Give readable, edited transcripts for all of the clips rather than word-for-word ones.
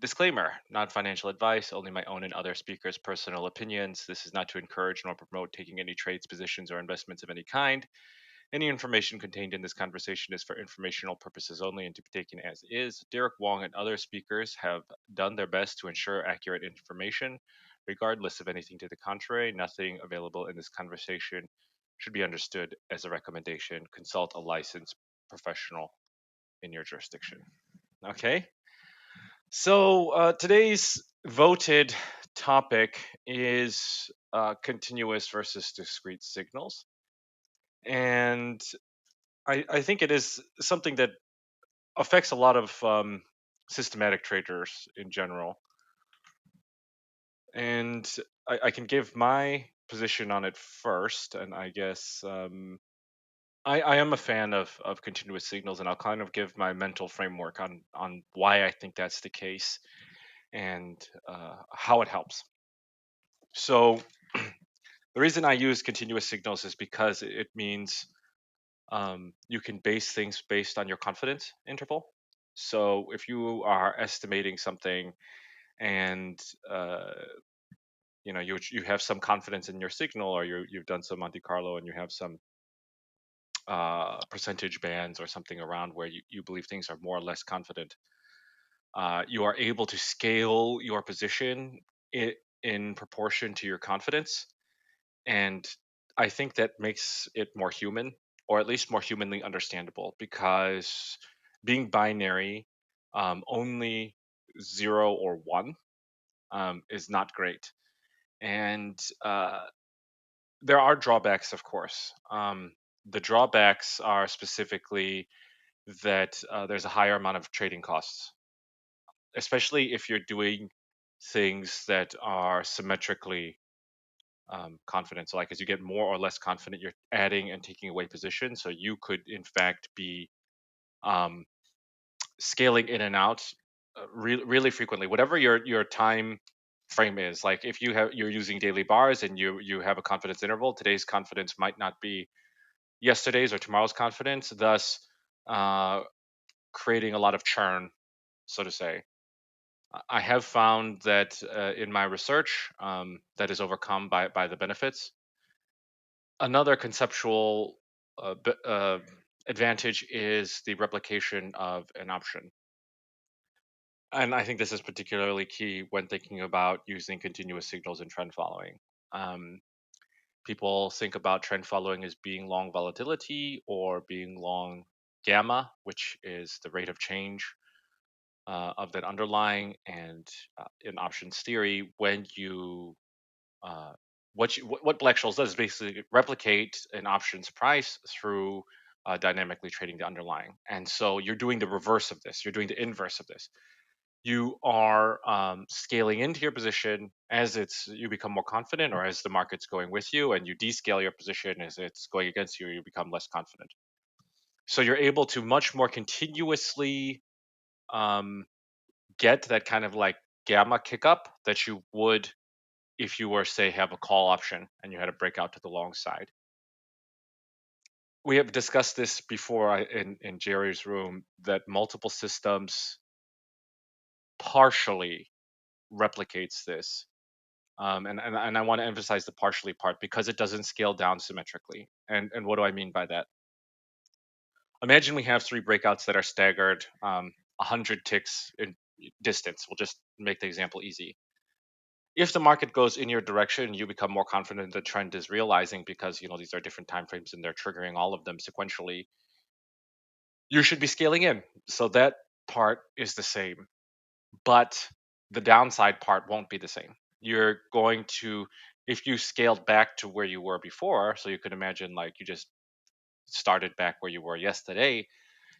Disclaimer, not financial advice, only my own and other speakers' personal opinions. This is not to encourage nor promote taking any trades, positions, or investments of any kind. Any information contained in this conversation is for informational purposes only and to be taken as is. Derek Wong and other speakers have done their best to ensure accurate information. Regardless of anything to the contrary, nothing available in this conversation should be understood as a recommendation. Consult a licensed professional in your jurisdiction. Okay? So today's voted topic is continuous versus discrete signals. And I think it is something that affects a lot of systematic traders in general. And I can give my position on it first. And I guess I am a fan of continuous signals, and I'll kind of give my mental framework on why I think that's the case and how it helps. So the reason I use continuous signals is because it means you can base things based on your confidence interval. So if you are estimating something and you have some confidence in your signal, or you've done some Monte Carlo and you have some percentage bands or something around where you believe things are more or less confident, you are able to scale your position in proportion to your confidence. And I think that makes it more human, or at least more humanly understandable, because being binary, only 0 or 1, is not great. And there are drawbacks, of course. The drawbacks are specifically that there's a higher amount of trading costs, especially if you're doing things that are symmetrically confident. So, like, as you get more or less confident, you're adding and taking away positions. So you could, in fact, be um, scaling in and out really frequently, whatever your time frame is. Like, if you're using daily bars and you have a confidence interval, today's confidence might not be yesterday's or tomorrow's confidence, thus uh, creating a lot of churn, so to say. I have found that in my research, that is overcome by the benefits. Another conceptual advantage is the replication of an option. And I think this is particularly key when thinking about using continuous signals in trend following. Um, People think about trend following as being long volatility or being long gamma, which is the rate of change of that underlying. And in options theory, when you uh, what Black-Scholes does is basically replicate an options price through dynamically trading the underlying. And so you're doing the reverse of this. You're doing the inverse of this. You are scaling into your position as you become more confident, or as the market's going with you, and you descale your position as it's going against you. You become less confident. So you're able to much more continuously um, get that kind of like gamma kick up that you would if you were, say, have a call option and you had a breakout to the long side. We have discussed this before in Jerry's room, that multiple systems partially replicates this. And I want to emphasize the partially part because it doesn't scale down symmetrically. And what do I mean by that? Imagine we have 3 breakouts that are staggered 100 ticks in distance. We'll just make the example easy. If the market goes in your direction, you become more confident the trend is realizing, because these are different time frames and they're triggering all of them sequentially. You should be scaling in. So that part is the same, but the downside part won't be the same. You're going to, if you scaled back to where you were before, so you could imagine like you just started back where you were yesterday,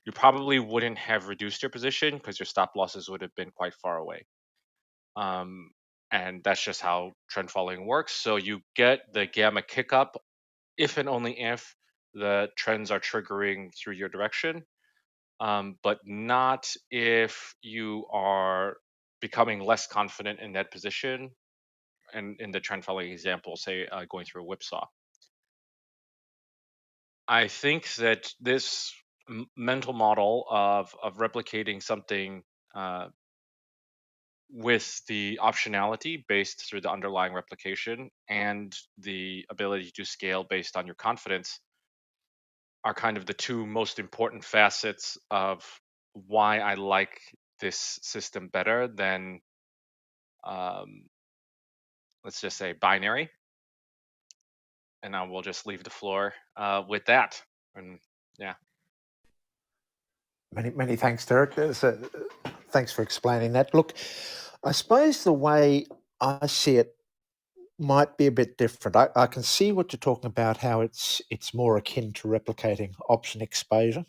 you probably wouldn't have reduced your position because your stop losses would have been quite far away. Um, and that's just how trend following works. So you get the gamma kick up if and only if the trends are triggering through your direction, but not if you are becoming less confident in that position. And in the trend following example, say going through a whipsaw. I think that this mental model of replicating something uh, with the optionality based through the underlying replication and the ability to scale based on your confidence are kind of the two most important facets of why I like this system better than, um, let's just say, binary. And I will just leave the floor with that. And yeah. Many thanks, Derek. Thanks for explaining that. Look, I suppose the way I see it might be a bit different. I can see what you're talking about, how it's more akin to replicating option exposure.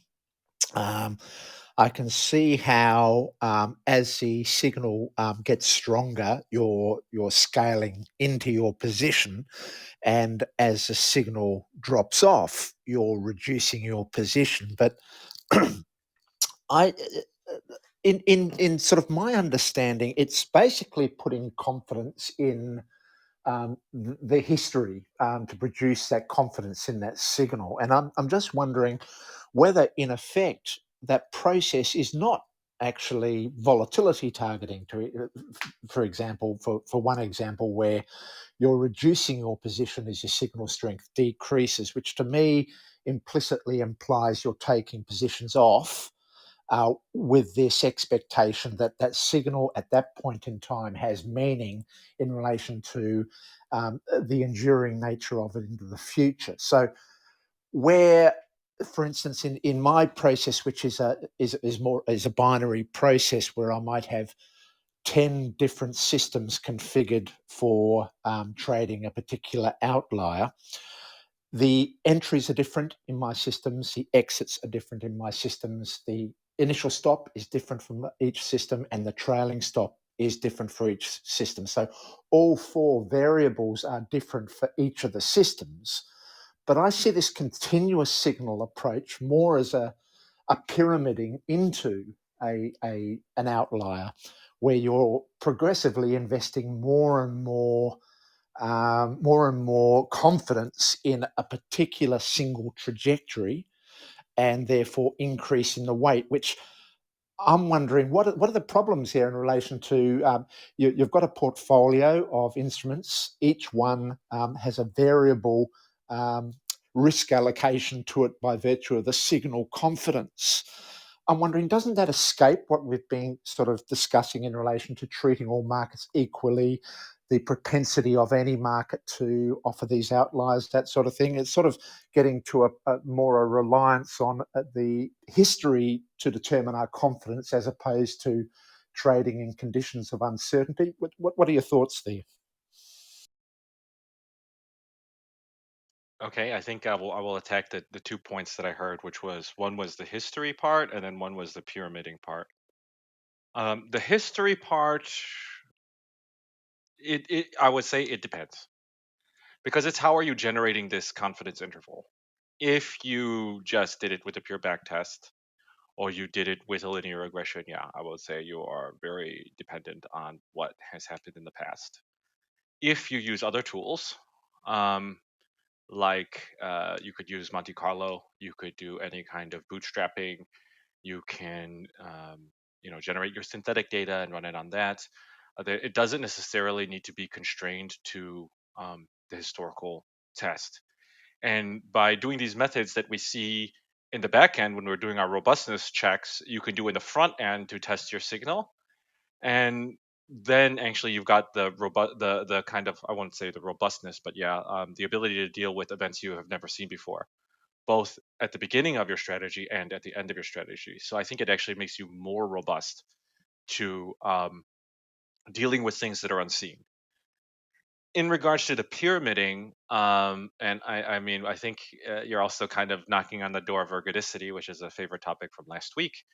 Um, I can see how, as the signal gets stronger, you're scaling into your position, and as the signal drops off, you're reducing your position. But I, in sort of my understanding, it's basically putting confidence in the history to produce that confidence in that signal. And I'm just wondering whether, in effect, that process is not actually volatility targeting. For example, for one example, where you're reducing your position as your signal strength decreases, which to me implicitly implies you're taking positions off with this expectation that that signal at that point in time has meaning in relation to the enduring nature of it into the future. So, where, for instance, in my process, which is more is a binary process, where I might have 10 different systems configured for trading a particular outlier, the entries are different in my systems, the exits are different in my systems, the initial stop is different from each system, and the trailing stop is different for each system. So all four variables are different for each of the systems. But I see this continuous signal approach more as a pyramiding into an outlier, where you're progressively investing more and more confidence in a particular single trajectory, and therefore increasing the weight, which I'm wondering what are the problems here in relation to you've got a portfolio of instruments. Each one has a variable um, risk allocation to it by virtue of the signal confidence. I'm wondering, doesn't that escape what we've been sort of discussing in relation to treating all markets equally, the propensity of any market to offer these outliers, that sort of thing? It's sort of getting to a more a reliance on the history to determine our confidence, as opposed to trading in conditions of uncertainty. What are your thoughts there? Okay, I think I will attack the 2 points that I heard, which was one was the history part, and then one was the pyramiding part. The history part, it I would say it depends because it's how are you generating this confidence interval. If you just did it with a pure back test, or you did it with a linear regression, yeah, I would say you are very dependent on what has happened in the past. If you use other tools, um, like you could use Monte Carlo, you could do any kind of bootstrapping, you can generate your synthetic data and run it on that. It doesn't necessarily need to be constrained to the historical test. And by doing these methods that we see in the back end when we're doing our robustness checks, you can do in the front end to test your signal. And then actually you've got the kind of, I won't say the robustness, but yeah, the ability to deal with events you have never seen before, both at the beginning of your strategy and at the end of your strategy. So I think it actually makes you more robust to dealing with things that are unseen. In regards to the pyramiding, and I mean, I think you're also kind of knocking on the door of ergodicity, which is a favorite topic from last week.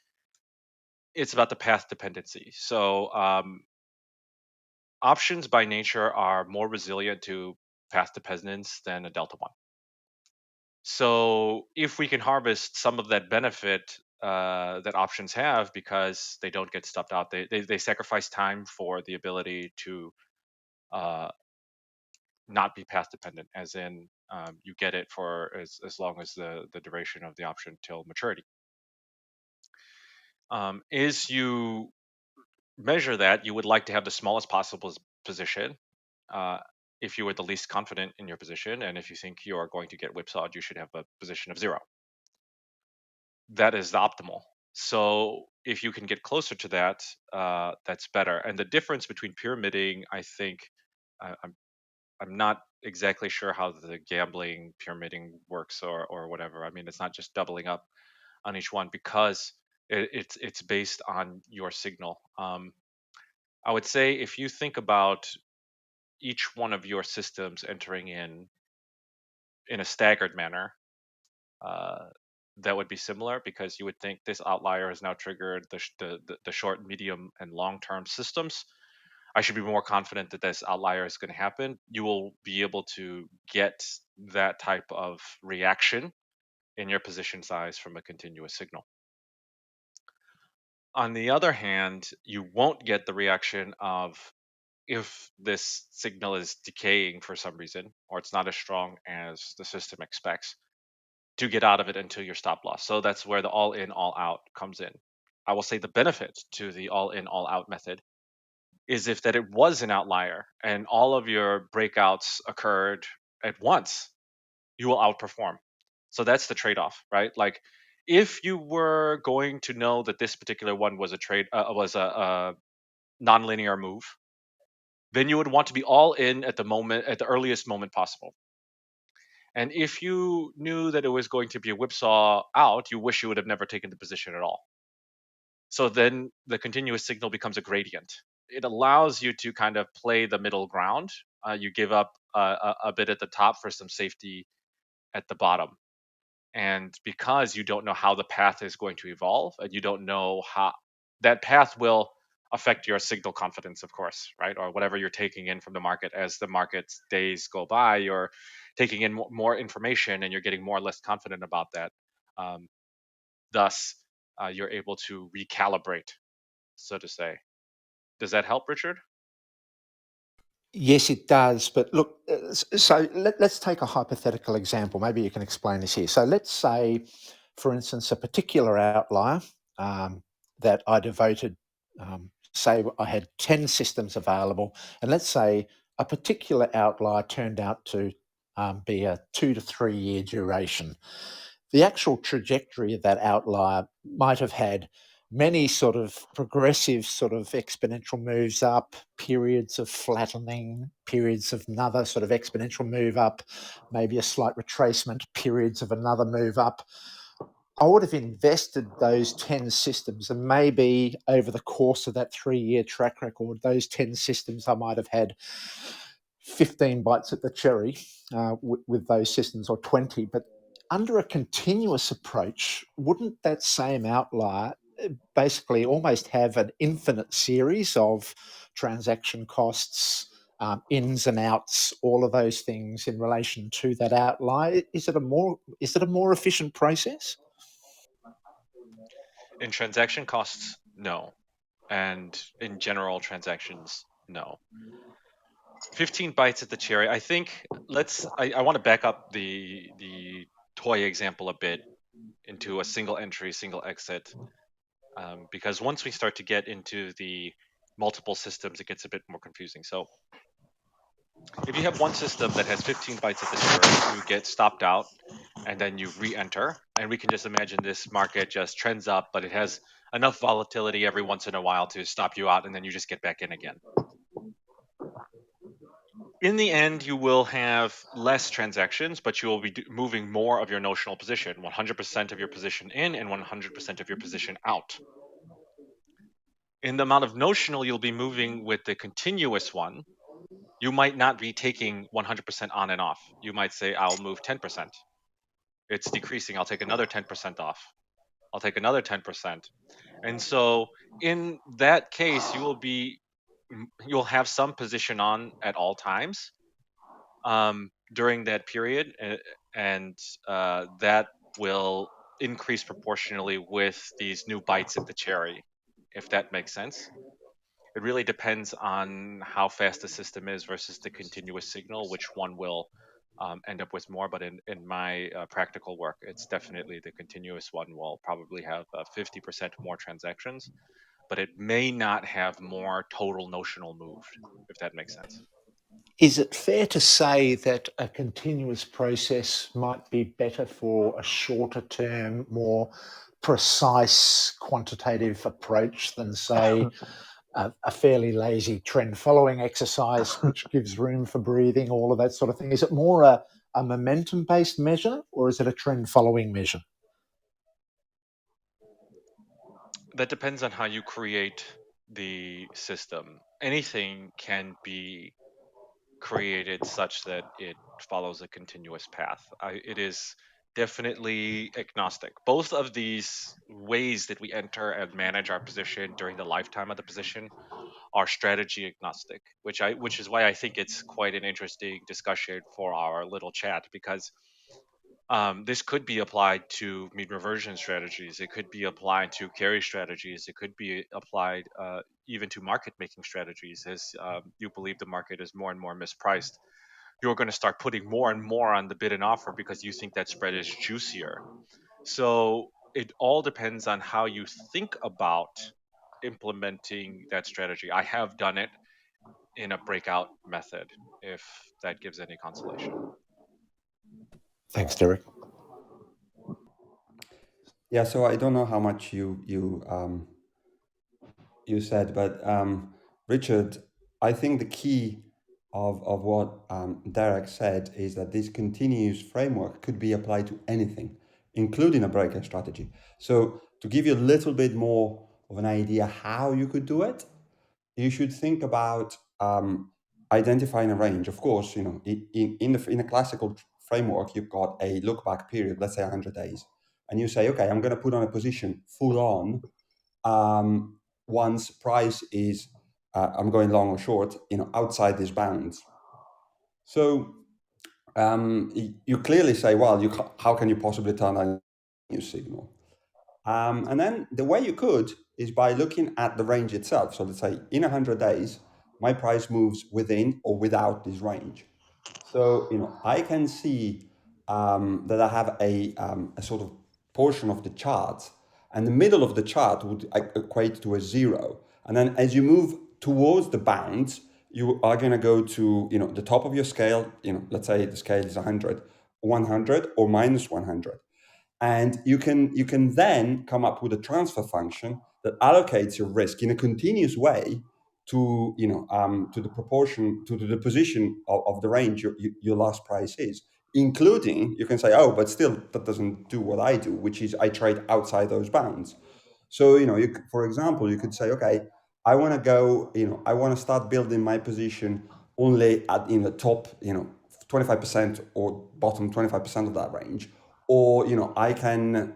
It's about the path dependency. So options by nature are more resilient to path dependence than a delta one. So if we can harvest some of that benefit that options have because they don't get stuffed out, they sacrifice time for the ability to uh, not be path dependent, as in you get it for as long as the duration of the option till maturity. Is you measure that, you would like to have the smallest possible position. Uh, if you were the least confident in your position, and if you think you are going to get whipsawed, you should have a position of 0. That is the optimal. So if you can get closer to that, that's better. And the difference between pyramiding, I think, I'm not exactly sure how the gambling pyramiding works or whatever. I mean, it's not just doubling up on each one because it's based on your signal. I would say if you think about each one of your systems entering in a staggered manner, uh, that would be similar because you would think this outlier has now triggered the short, medium, and long term systems. I should be more confident that this outlier is going to happen. You will be able to get that type of reaction in your position size from a continuous signal. On the other hand, you won't get the reaction of if this signal is decaying for some reason or it's not as strong as the system expects to get out of it until your stop loss. So that's where the all in, all out comes in. I will say the benefit to the all in, all out method is if that it was an outlier and all of your breakouts occurred at once, you will outperform. So that's the trade-off, right? Like if you were going to know that this particular one was a nonlinear move, then you would want to be all in at the moment, at the earliest moment possible. And if you knew that it was going to be a whipsaw out, you wish you would have never taken the position at all. So then the continuous signal becomes a gradient. It allows you to kind of play the middle ground. You give up a bit at the top for some safety at the bottom. And because you don't know how the path is going to evolve and you don't know how that path will affect your signal confidence, of course, right? Or whatever you're taking in from the market as the market's days go by, you're taking in more information and you're getting more or less confident about that. Um, Thus, you're able to recalibrate, so to say. Does that help, Richard? Yes, it does. But look, so let's take a hypothetical example. Maybe you can explain this here. So let's say, for instance, a particular outlier that I devoted, say I had 10 systems available, and let's say a particular outlier turned out to be a 2 to 3 year duration. The actual trajectory of that outlier might have had many sort of progressive sort of exponential moves up, periods of flattening, periods of another sort of exponential move up, maybe a slight retracement, periods of another move up. I would have invested those 10 systems, and maybe over the course of that 3 year track record, those 10 systems, I might have had 15 bites at the cherry with those systems, or 20. But under a continuous approach, wouldn't that same outlier basically almost have an infinite series of transaction costs, ins and outs, all of those things in relation to that outlier? Is it a more efficient process? In transaction costs, no. And in general transactions, no. 15 bites at the cherry. I think I want to back up the toy example a bit into a single entry, single exit, because once we start to get into the multiple systems, it gets a bit more confusing. So if you have one system that has 15 bites at the cherry, you get stopped out and then you re-enter, and we can just imagine this market just trends up, but it has enough volatility every once in a while to stop you out, and then you just get back in again. In the end, you will have less transactions, but you will be moving more of your notional position, 100% of your position in and 100% of your position out. In the amount of notional you'll be moving with the continuous one, you might not be taking 100% on and off. You might say, I'll move 10%. It's decreasing. I'll take another 10% off. I'll take another 10%. And so in that case, you'll have some position on at all times during that period, and that will increase proportionally with these new bites at the cherry, if that makes sense. It really depends on how fast the system is versus the continuous signal, which one will end up with more. But in my practical work, it's definitely the continuous one will probably have 50% more transactions. but it may not have more total notional moved, if that makes sense. Is it fair to say that a continuous process might be better for a shorter term, more precise quantitative approach than, say, a fairly lazy trend following exercise, which gives room for breathing, all of that sort of thing? Is it more a momentum based measure, or is it a trend following measure? That depends on how you create the system. Anything can be created such that it follows a continuous path. It is definitely agnostic. Both of these ways that we enter and manage our position during the lifetime of the position are strategy agnostic, which is why I think it's quite an interesting discussion for our little chat, because this could be applied to mean reversion strategies. It could be applied to carry strategies. It could be applied even to market making strategies. As you believe the market is more and more mispriced, you're going to start putting more and more on the bid and offer because you think that spread is juicier. So it all depends on how you think about implementing that strategy. I have done it in a breakout method, if that gives any consolation. Thanks, Derek. Yeah, so I don't know how much you said, but Richard, I think the key of what Derek said is that this continuous framework could be applied to anything, including a breakout strategy. So to give you a little bit more of an idea how you could do it, you should think about identifying a range. Of course, you know, in a classical framework, you've got a look back period, let's say 100 days, and you say, okay, I'm going to put on a position full on once price is I'm going long or short, you know, outside these bounds. So you clearly say, well, how can you possibly turn on a new signal? And then the way you could is by looking at the range itself. So let's say in 100 days, my price moves within or without this range. So, you know, I can see that I have a sort of portion of the chart, and the middle of the chart would equate to a zero. And then as you move towards the bounds, you are going to go to, you know, the top of your scale, you know, let's say the scale is 100, 100 or minus 100. And you can then come up with a transfer function that allocates your risk in a continuous way to, you know, to the proportion to the position of the range your last price is, including you can say, oh, but still that doesn't do what I do, which is I trade outside those bounds. So, you know, for example, you could say, okay, I want to go, you know, I want to start building my position only at in the top, you know, 25% or bottom 25% of that range. Or, you know, I can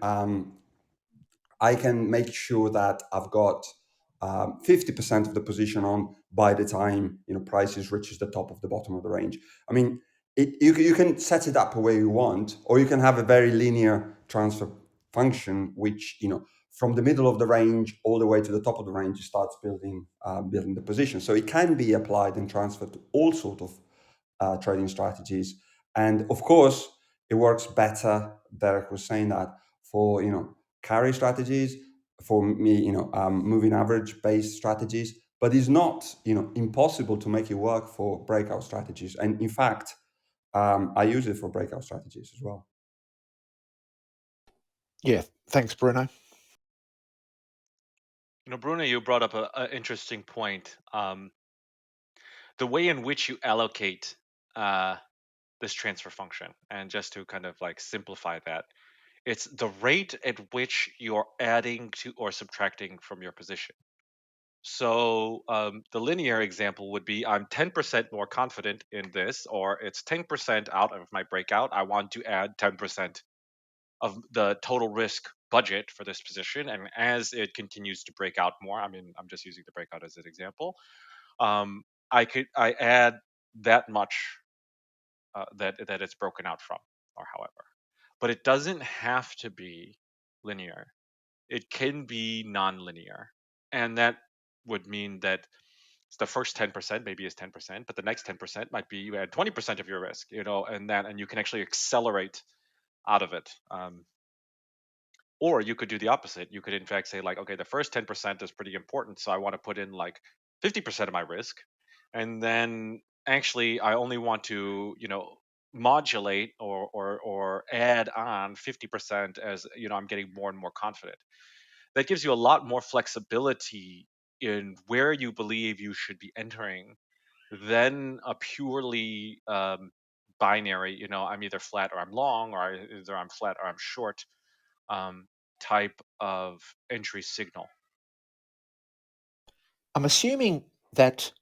make sure that I've got 50% of the position on by the time, you know, prices reaches the top of the bottom of the range. I mean, you can set it up the way you want, or you can have a very linear transfer function, which, you know, from the middle of the range all the way to the top of the range, starts building the position. So it can be applied and transferred to all sort of trading strategies. And of course, it works better. Derek was saying that for, you know, carry strategies, for me, you know, moving average based strategies, but it's not, you know, impossible to make it work for breakout strategies. And in fact, I use it for breakout strategies as well. Yeah, thanks, Bruno. You know, Bruno, you brought up an interesting point. The way in which you allocate this transfer function, and just to kind of like simplify that, it's the rate at which you're adding to or subtracting from your position. So the linear example would be I'm 10% more confident in this, or it's 10% out of my breakout. I want to add 10% of the total risk budget for this position. And as it continues to break out more, I mean, I'm just using the breakout as an example. I add that much that it's broken out from, or however. But it doesn't have to be linear. It can be non-linear, and that would mean that the first 10% maybe is 10%, but the next 10% might be you add 20% of your risk, you know, and you can actually accelerate out of it. Or you could do the opposite. You could in fact say like, okay, the first 10% is pretty important, so I want to put in like 50% of my risk, and then actually I only want to, modulate or add on 50% as I'm getting more and more confident. That gives you a lot more flexibility in where you believe you should be entering than a purely binary, I'm either flat or I'm long, or either I'm flat or I'm short um, type of entry signal. I'm assuming that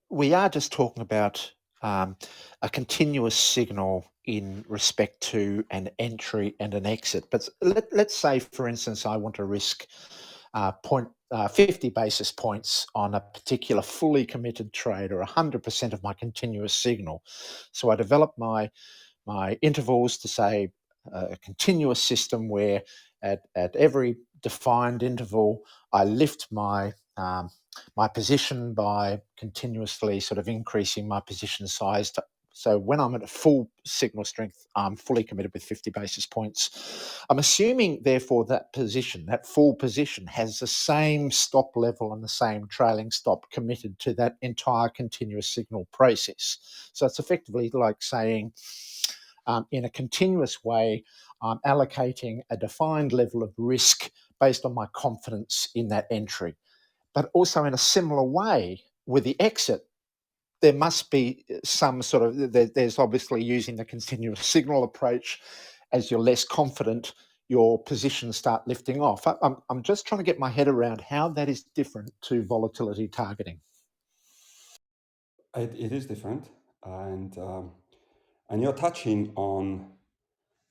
we are just talking about um, a continuous signal in respect to an entry and an exit. But let's say, for instance, I want to risk 50 basis points on a particular fully committed trade, or 100% of my continuous signal. So I develop my intervals to say a continuous system where at every defined interval I lift my position by continuously sort of increasing my position size so when I'm at a full signal strength, I'm fully committed with 50 basis points. I'm assuming, therefore, that position, that full position, has the same stop level and the same trailing stop committed to that entire continuous signal process. So it's effectively like saying, in a continuous way, I'm allocating a defined level of risk based on my confidence in that entry. But also, in a similar way, with the exit, there must be some sort of, there's obviously, using the continuous signal approach, as you're less confident, your positions start lifting off. I'm just trying to get my head around how that is different to volatility targeting. It is different, and you're touching on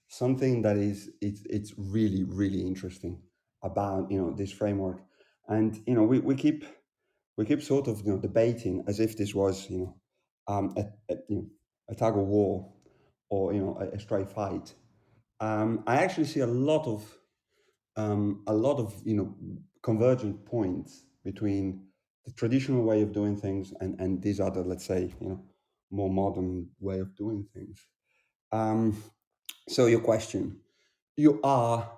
something that it's really really interesting about this framework. And we keep sort of debating as if this was a tug of war, or a straight fight. I actually see a lot of convergent points between the traditional way of doing things and these other, let's say, more modern way of doing things. um, so your question, you are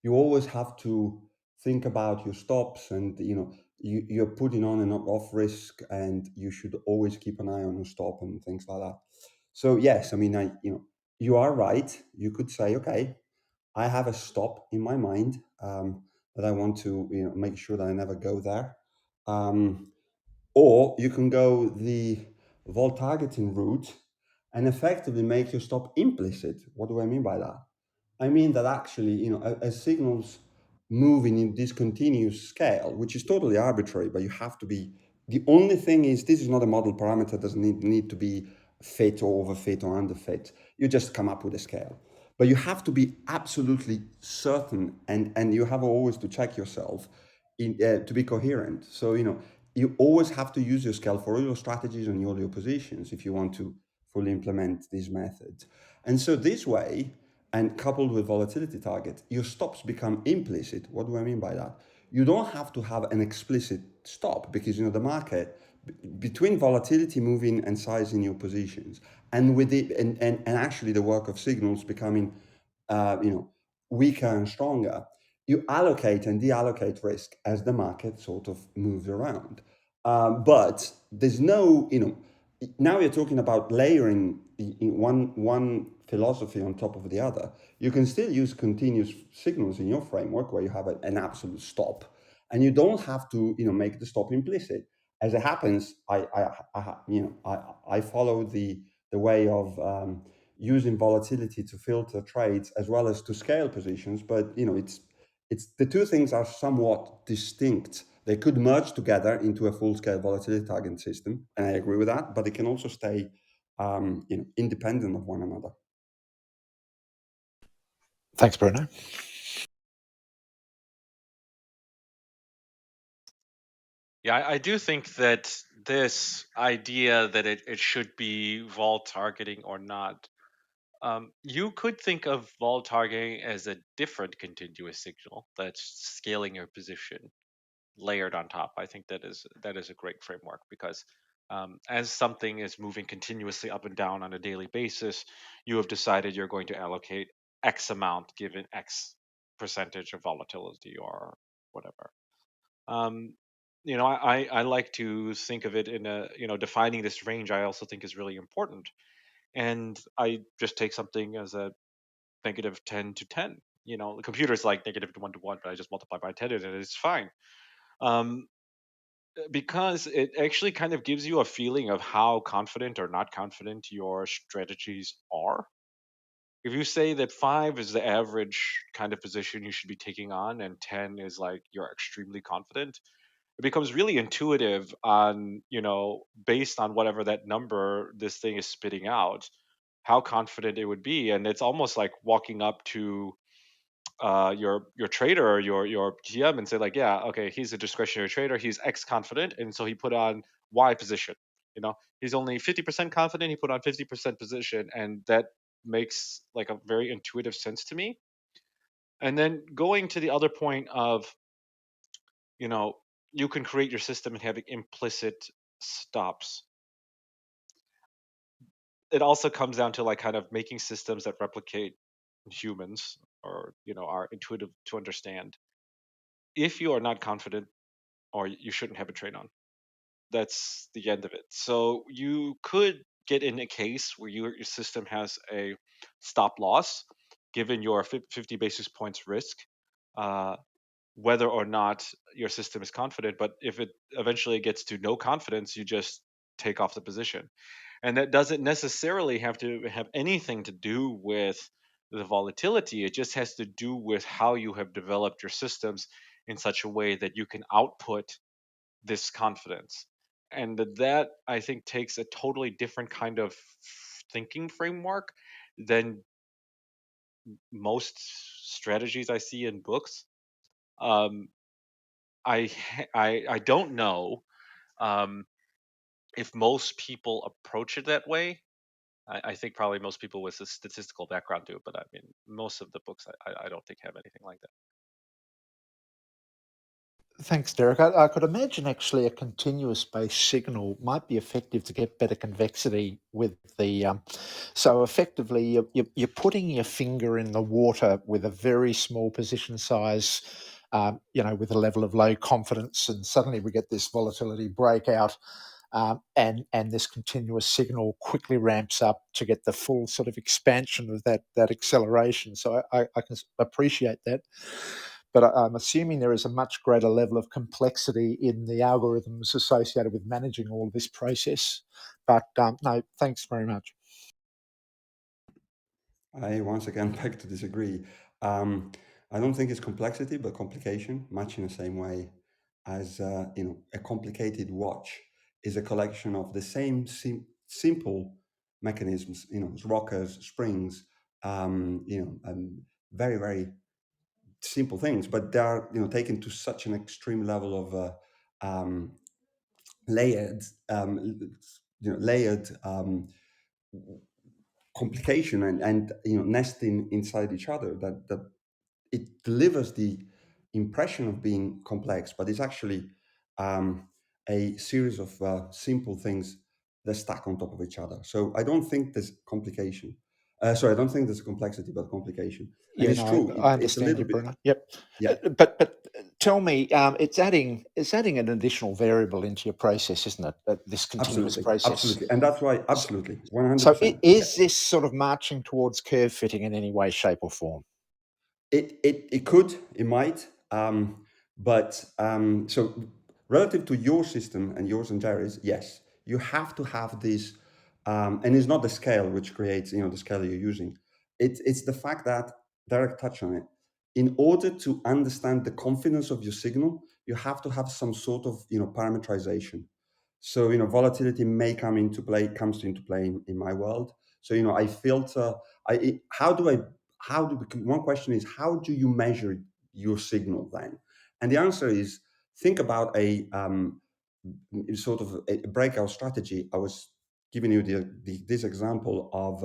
you always have to think about your stops, and you're putting on and off risk, and you should always keep an eye on your stop and things like that. So yes, I mean, you are right. You could say, okay, I have a stop in my mind, that I want to make sure that I never go there. Um, or you can go the vol targeting route and effectively make your stop implicit. What do I mean by that? I mean that actually, as signals move in discontinuous scale, which is totally arbitrary, but you have to be. The only thing is, this is not a model parameter. Doesn't need to be fit or overfit or underfit. You just come up with a scale, but you have to be absolutely certain, and you have always to check yourself to be coherent. So you always have to use your scale for all your strategies and all your positions if you want to fully implement these methods. And so this way, and coupled with volatility target, your stops become implicit. What do I mean by that? You don't have to have an explicit stop, because the market, between volatility moving and sizing your positions, and with it, and actually the work of signals becoming weaker and stronger, you allocate and deallocate risk as the market sort of moves around. But there's no, now you're talking about layering one philosophy on top of the other. You can still use continuous signals in your framework where you have an absolute stop, and you don't have to make the stop implicit. As it happens, I follow the way of using volatility to filter trades as well as to scale positions, but it's the two things are somewhat distinct. They could merge together into a full-scale volatility targeting system, and I agree with that. But it can also stay, independent of one another. Thanks, Bruno. Yeah, I do think that this idea that it should be vol targeting or not, you could think of vol targeting as a different continuous signal that's scaling your position layered on top. I think that is a great framework because as something is moving continuously up and down on a daily basis, you have decided you're going to allocate X amount given X percentage of volatility or whatever. Um, I like to think of it in a, defining this range, I also think is really important. And I just take something as a negative 10 to 10. The computer's like negative 1 to 1, but I just multiply by 10 and it's fine. Um, because it actually kind of gives you a feeling of how confident or not confident your strategies are. If you say that 5 is the average kind of position you should be taking on and 10 is like you're extremely confident, it becomes really intuitive on, based on whatever that number this thing is spitting out, how confident it would be. And it's almost like walking up to your trader or your GM and say like, yeah, okay, he's a discretionary trader, he's X confident, and so he put on Y position. He's only 50% confident, he put on 50% position, and that makes like a very intuitive sense to me. And then going to the other point of, you know, you can create your system and having implicit stops. It also comes down to like kind of making systems that replicate humans or, are intuitive to understand. If you are not confident, or you shouldn't have a trade on. That's the end of it. So you could get in a case where your system has a stop loss given your 50 basis points risk, uh, whether or not your system is confident. But if it eventually gets to no confidence, you just take off the position. And that doesn't necessarily have to have anything to do with the volatility. It just has to do with how you have developed your systems in such a way that you can output this confidence. And that I think takes a totally different kind of thinking framework than most strategies I see in books. um, I don't know, um, if most people approach it that way. I think probably most people with a statistical background do, but I mean, most of the books I don't think have anything like that. Thanks, Derek. I could imagine actually a continuous based signal might be effective to get better convexity with the. So effectively, you're putting your finger in the water with a very small position size, with a level of low confidence, and suddenly we get this volatility breakout. And this continuous signal quickly ramps up to get the full sort of expansion of that acceleration. So I can appreciate that, but I'm assuming there is a much greater level of complexity in the algorithms associated with managing all of this process. But no, thanks very much. I once again beg to disagree. Um, I don't think it's complexity, but complication, much in the same way as a complicated watch is a collection of the same simple mechanisms, rockers, springs, very very simple things, but they are taken to such an extreme level of layered, layered complication and nesting inside each other that it delivers the impression of being complex, but it's actually a series of simple things that stack on top of each other. So I don't think there's complication. Sorry, I don't think there's a complexity, but complication. And Yeah, it's no, true. I It's a understand little you, bit, Bruno. Yep. yeah, But tell me, it's adding an additional variable into your process, isn't it? This continuous absolutely, process. absolutely, and that's why So, absolutely, so 100%. is this sort of marching towards curve fitting in any way, shape, or form? It could, it might, but so relative to your system and yours and Jerry's, yes, you have to have this, and it's not the scale which creates, the scale you're using. It's the fact that Derek touched on it. In order to understand the confidence of your signal, you have to have some sort of, parameterization. So, volatility may comes into play in my world. So, I filter. One question is, how do you measure your signal then? And the answer is, think about a sort of a breakout strategy. I was giving you this example of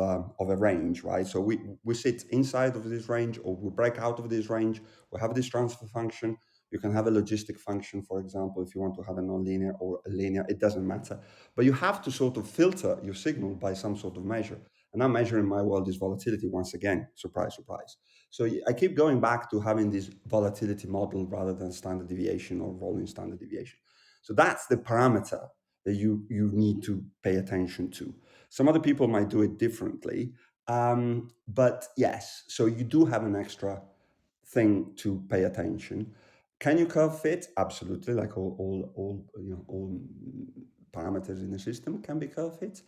a range, right? So we sit inside of this range, or we break out of this range. We have this transfer function. You can have a logistic function, for example, if you want to have a nonlinear or a linear, it doesn't matter. But you have to sort of filter your signal by some sort of measure. And I'm measuring my world is volatility once again. Surprise, surprise. So I keep going back to having this volatility model rather than standard deviation or rolling standard deviation. So that's the parameter that you need to pay attention to. Some other people might do it differently. But yes, so you do have an extra thing to pay attention. Can you curve fit? Absolutely, like all parameters in the system can be curve fit.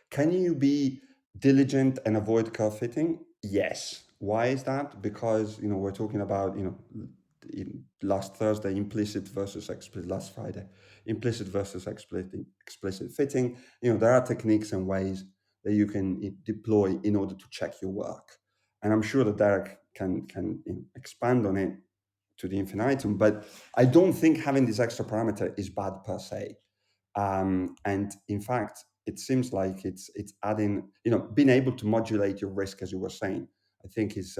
Can you be diligent and avoid curve fitting? Yes. Why is that? Because we're talking about last Thursday implicit versus explicit, last Friday implicit versus explicit fitting. There are techniques and ways that you can deploy in order to check your work, and I'm sure that Derek can expand on it to the infinitum. But I don't think having this extra parameter is bad per se. And in fact, it seems like it's adding, being able to modulate your risk, as you were saying, I think is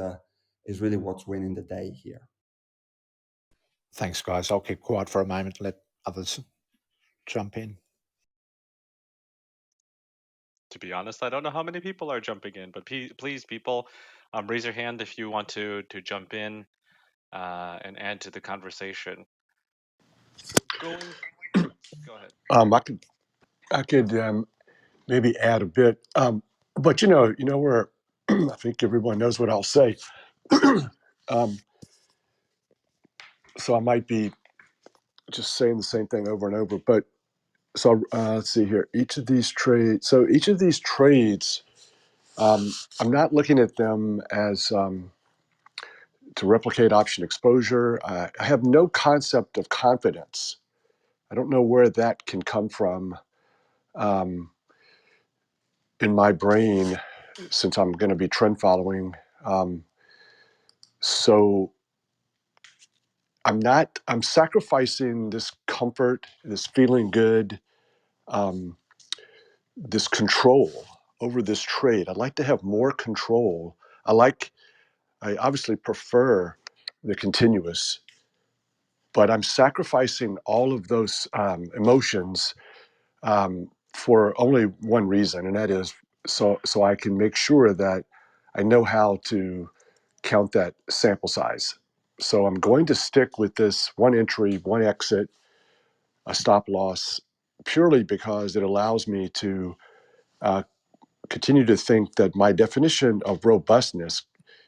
really what's winning the day here. Thanks, guys. I'll keep quiet for a moment, let others jump in. To be honest, I don't know how many people are jumping in, but please, people, raise your hand if you want to jump in and add to the conversation. Go ahead. I could maybe add a bit, but where I think everyone knows what I'll say. um, so I might be just saying the same thing over and over. But so let's see here. Each of these trades. So each of these trades, I'm not looking at them as to replicate option exposure. I have no concept of confidence. I don't know where that can come from um, in my brain, since I'm going to be trend following. So I'm sacrificing this comfort, this feeling good, um, this control over this trade. I'd like to have more control. I obviously prefer the continuous, but I'm sacrificing all of those emotions for only one reason, and that is so I can make sure that I know how to count that sample size. So I'm going to stick with this one entry, one exit, a stop loss, purely because it allows me to uh, continue to think that my definition of robustness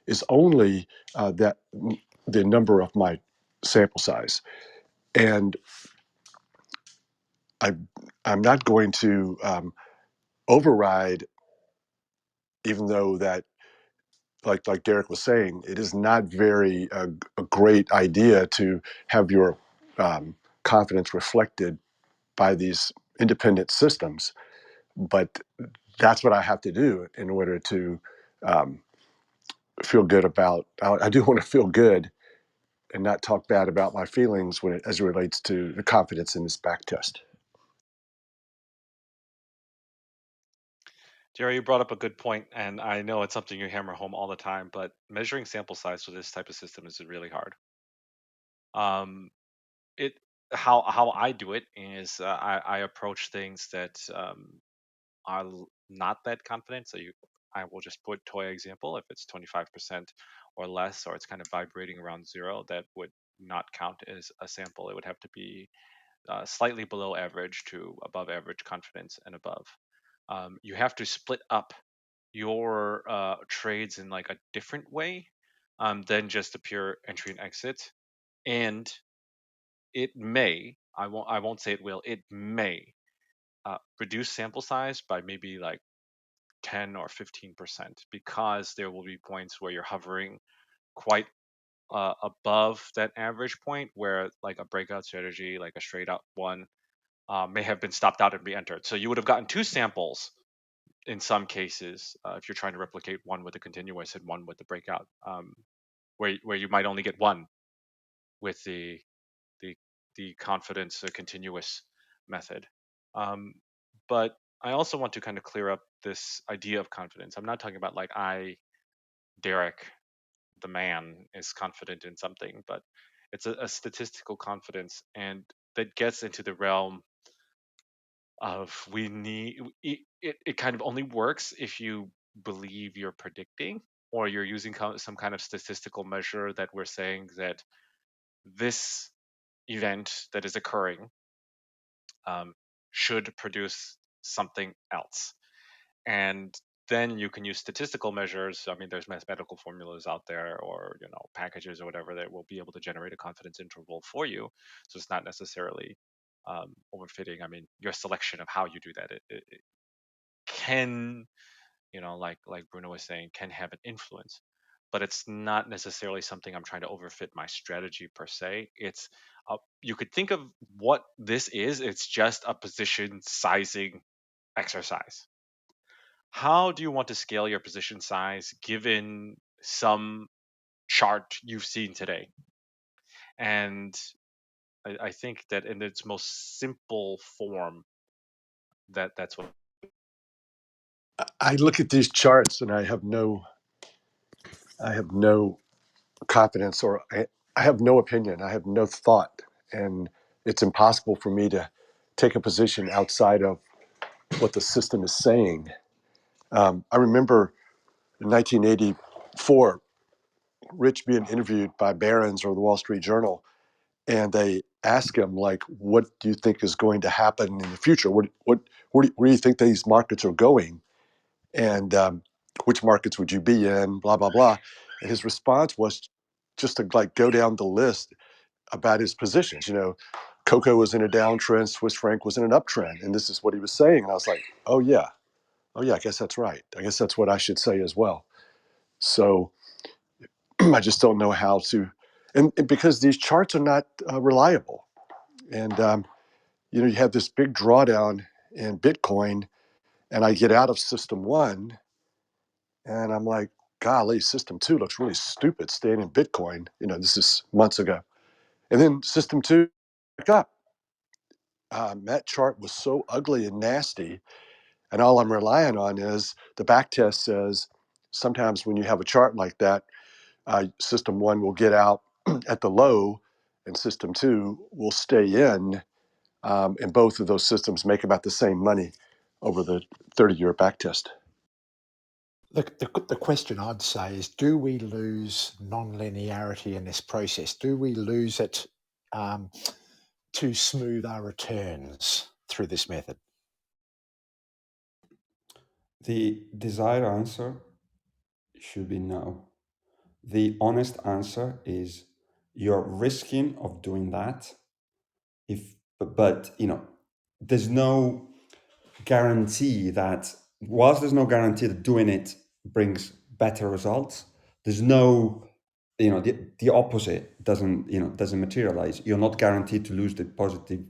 is only that the number of my sample size, and I, I'm not going to override, even though that, like Derek was saying, it is not very a great idea to have your confidence reflected by these independent systems. But that's what I have to do in order to um, feel good about. I do want to feel good and not talk bad about my feelings as it relates to the confidence in this back test. Jerry, you brought up a good point, and I know it's something you hammer home all the time, but measuring sample size for this type of system is really hard. Um, it how I do it is I approach things that are not that confident. So I will just put toy example. If it's 25% or less, or it's kind of vibrating around zero, that would not count as a sample. It would have to be slightly below average to above average confidence and above. You have to split up your trades in like a different way than just a pure entry and exit. And it may, I won't say it will, it may reduce sample size by maybe like 10 or 15%, because there will be points where you're hovering quite above that average point, where like a breakout strategy, like a straight up one, may have been stopped out and re-entered. So you would have gotten two samples in some cases if you're trying to replicate one with the continuous and one with the breakout, where you might only get one with the the confidence continuous method. Um, but I also want to kind of clear up this idea of confidence. I'm not talking about like Derek, the man, is confident in something, but it's a statistical confidence, and that gets into the realm of we need it kind of only works if you believe you're predicting, or you're using some kind of statistical measure that we're saying that this event that is occurring should produce something else. And then you can use statistical measures. I mean, there's mathematical formulas out there, or packages or whatever, that will be able to generate a confidence interval for you. So it's not necessarily overfitting. I mean, your selection of how you do that, it can, like Bruno was saying, can have an influence, but it's not necessarily something I'm trying to overfit my strategy per se. It's you could think of what this is. It's just a position sizing exercise. How do you want to scale your position size given some chart you've seen today? And I think that in its most simple form, that's what. I look at these charts and I have no confidence, or I have no opinion. I have no thought, and it's impossible for me to take a position outside of what the system is saying. I remember in 1984, Rich being interviewed by Barron's or the Wall Street Journal, and they ask him, like, what do you think is going to happen in the future? Where do you think these markets are going? And which markets would you be in? Blah blah blah. And his response was just to like go down the list about his positions. Cocoa was in a downtrend, Swiss franc was in an uptrend, and this is what he was saying. And I was like, oh yeah, I guess that's right. I guess that's what I should say as well. So I just don't know how to, and because these charts are not reliable, and you have this big drawdown in Bitcoin, and I get out of System One, and I'm like, golly, System Two looks really stupid staying in Bitcoin. This is months ago, and then System Two back up. That chart was so ugly and nasty, and all I'm relying on is the back test says sometimes when you have a chart like that, System One will get out at the low, and System Two will stay in, and both of those systems make about the same money over the 30-year back test. The question I'd say is, do we lose non-linearity in this process? Do we lose it to smooth our returns through this method? The desired answer should be no. The honest answer is you're risking of doing that. But there's no guarantee that, whilst there's no guarantee that doing it brings better results, there's no, the opposite doesn't materialize. You're not guaranteed to lose the positive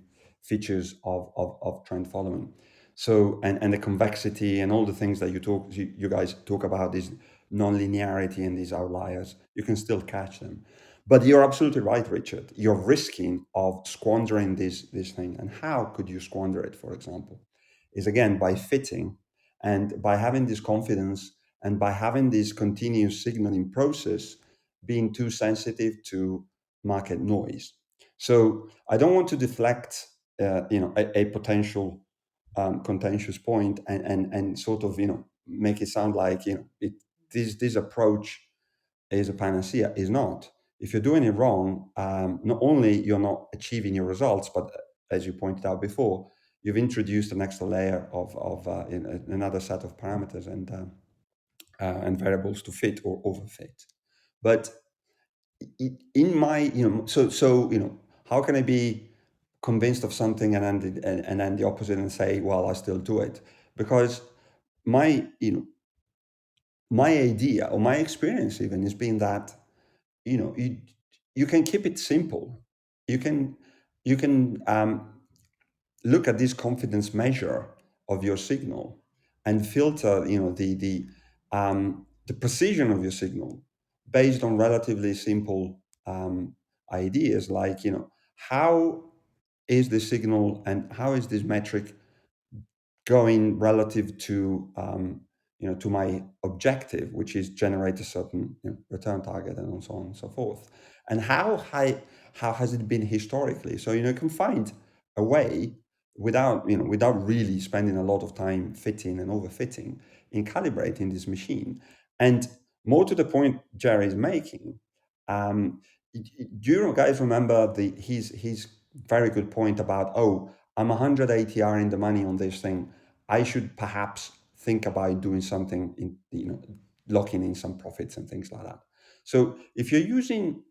features of trend following. So, and the convexity and all the things that you guys talk about, this non-linearity and these outliers, you can still catch them. But you're absolutely right, Richard. You're risking of squandering this thing. And how could you squander it, for example? Is again by fitting and by having this confidence and by having this continuous signaling process being too sensitive to market noise. So I don't want to deflect a potential contentious point and sort of make it sound like this approach is a panacea. Is not. If you're doing it wrong, not only you're not achieving your results, but as you pointed out before, you've introduced an extra layer of another set of parameters and variables to fit or overfit. But in my how can I be convinced of something and then the opposite and say, well, I still do it? Because my my idea or my experience even has been that you can keep it simple. You can look at this confidence measure of your signal and filter the precision of your signal based on relatively simple ideas, like how is the signal and how is this metric going relative to to my objective, which is generate a certain return target and so on and so forth, and how has it been historically. So you can find a way without really spending a lot of time fitting and overfitting in calibrating this machine. And more to the point Jerry is making, do you guys remember his very good point about, oh, I'm 100 ATR in the money on this thing, I should perhaps think about doing something in, locking in some profits and things like that. So if you're using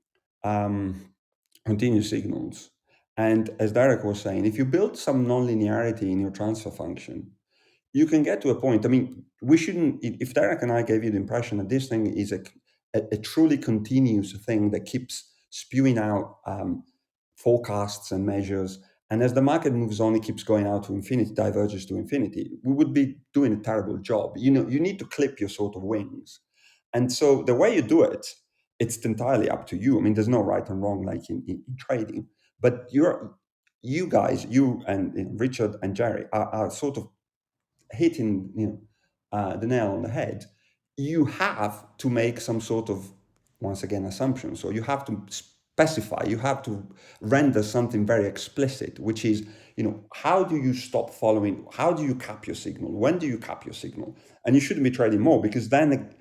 continuous signals, and as Derek was saying, if you build some nonlinearity in your transfer function, you can get to a point. I mean, we shouldn't, if Derek and I gave you the impression that this thing is a truly continuous thing that keeps spewing out forecasts and measures, and as the market moves on, it keeps going out to infinity, diverges to infinity, we would be doing a terrible job. You need to clip your sort of wings. And so the way you do it, it's entirely up to you. I mean, there's no right and wrong like in trading, but you guys, you and Richard and Jerry are sort of hitting the nail on the head. You have to make some sort of, once again, assumption. So you have to specify, you have to render something very explicit, which is, how do you stop following? How do you cap your signal? When do you cap your signal? And you shouldn't be trading more, because then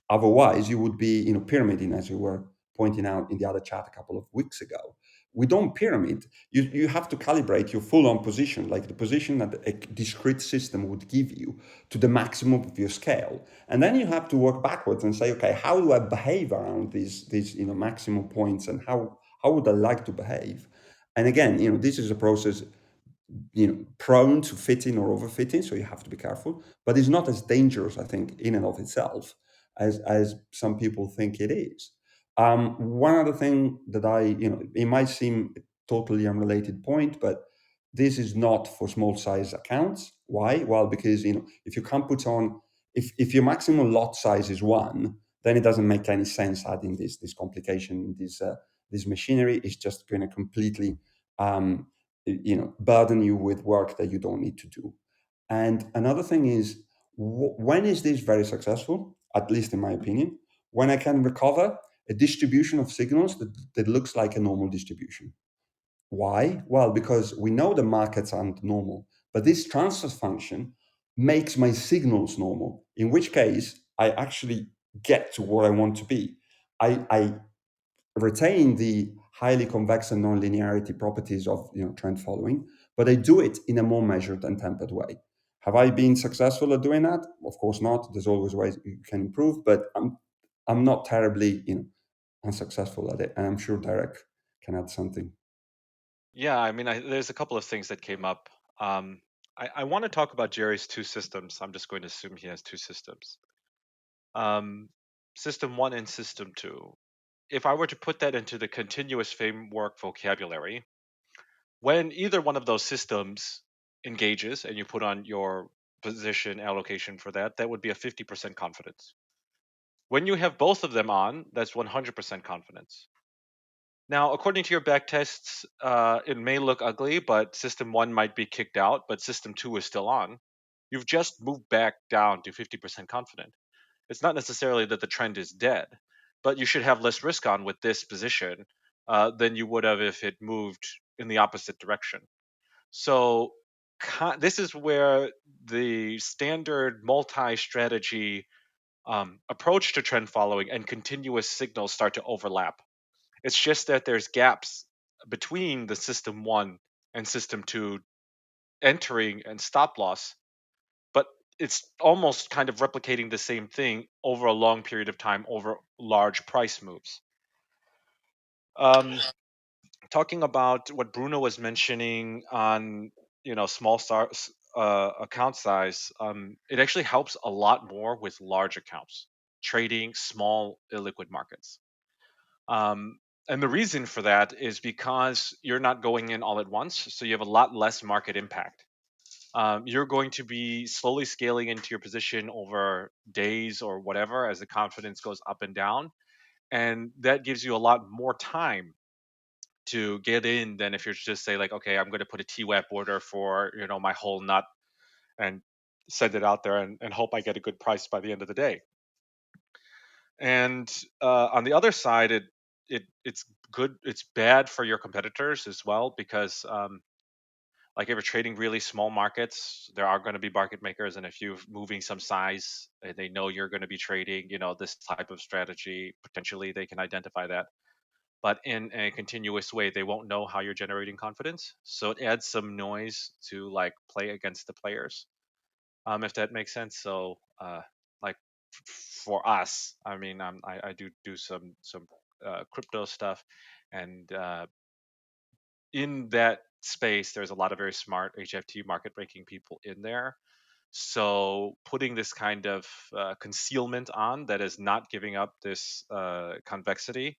otherwise you would be pyramiding, as you were pointing out in the other chat a couple of weeks ago. We don't pyramid. You have to calibrate your full-on position, like the position that a discrete system would give you, to the maximum of your scale. And then you have to work backwards and say, okay, how do I behave around these maximum points, and how would I like to behave? And again, this is a process prone to fitting or overfitting, so you have to be careful. But it's not as dangerous, I think, in and of itself as some people think it is. One other thing that it might seem a totally unrelated point, but this is not for small size accounts. Why? Well, because if you can't put on, if your maximum lot size is 1, then it doesn't make any sense adding this complication. This machinery is just going to completely burden you with work that you don't need to do. And another thing is, when is this very successful? At least in my opinion, when I can recover a distribution of signals that looks like a normal distribution. Why? Well, because we know the markets aren't normal, but this transfer function makes my signals normal, in which case I actually get to where I want to be. I retain the highly convex and nonlinearity properties of trend following, but I do it in a more measured and tempered way. Have I been successful at doing that? Of course not. There's always ways you can improve, but I'm not terribly unsuccessful at it, and I'm sure Derek can add something. Yeah, I mean, there's a couple of things that came up. I want to talk about Jerry's two systems. I'm just going to assume he has two systems. System one and system two. If I were to put that into the continuous framework vocabulary, when either one of those systems engages and you put on your position allocation for that, that would be a 50% confidence. When you have both of them on, that's 100% confidence. Now, according to your back tests, it may look ugly, but system one might be kicked out, but system two is still on. You've just moved back down to 50% confident. It's not necessarily that the trend is dead, but you should have less risk on with this position than you would have if it moved in the opposite direction. So this is where the standard multi-strategy approach to trend following and continuous signals start to overlap. It's just that there's gaps between the system one and system two entering and stop loss, but it's almost kind of replicating the same thing over a long period of time over large price moves. Talking about what Bruno was mentioning on small account size, it actually helps a lot more with large accounts trading small illiquid markets. And the reason for that is because you're not going in all at once, so you have a lot less market impact. You're going to be slowly scaling into your position over days or whatever as the confidence goes up and down. And that gives you a lot more time to get in than if you're just say like, okay, I'm going to put a TWAP order for my whole nut and send it out there and hope I get a good price by the end of the day. And on the other side, it's good. It's bad for your competitors as well because Like if you're trading really small markets, there are going to be market makers, and if you're moving some size, they know you're going to be trading, this type of strategy. Potentially, they can identify that. But in a continuous way, they won't know how you're generating confidence. So it adds some noise to like play against the players, if that makes sense. So, like for us, I mean, I do some crypto stuff, and in that space, there's a lot of very smart HFT market breaking people in there. So putting this kind of concealment on that is not giving up this convexity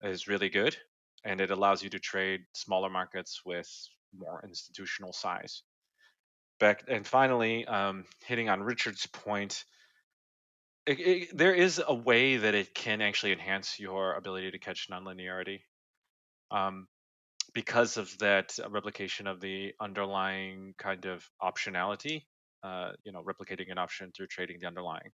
is really good, and it allows you to trade smaller markets with more institutional size. Back and finally, hitting on Richard's point, there is a way that it can actually enhance your ability to catch nonlinearity. Um, because of that replication of the underlying kind of optionality, replicating an option through trading the underlying.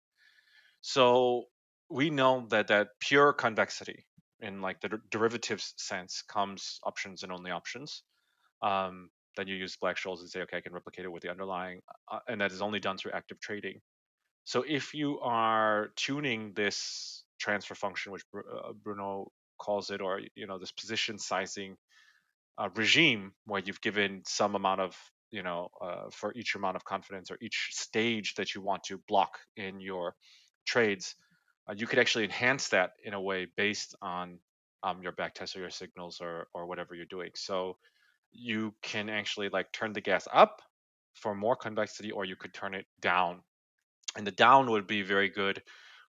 So we know that pure convexity in like the derivatives sense comes options and only options. Then you use Black-Scholes and say, okay, I can replicate it with the underlying, and that is only done through active trading. So if you are tuning this transfer function, which Bruno calls it, or this position sizing regime, where you've given some amount of for each amount of confidence or each stage that you want to block in your trades, you could actually enhance that in a way based on your backtest or your signals or whatever you're doing. So you can actually like turn the gas up for more convexity, or you could turn it down. And the down would be very good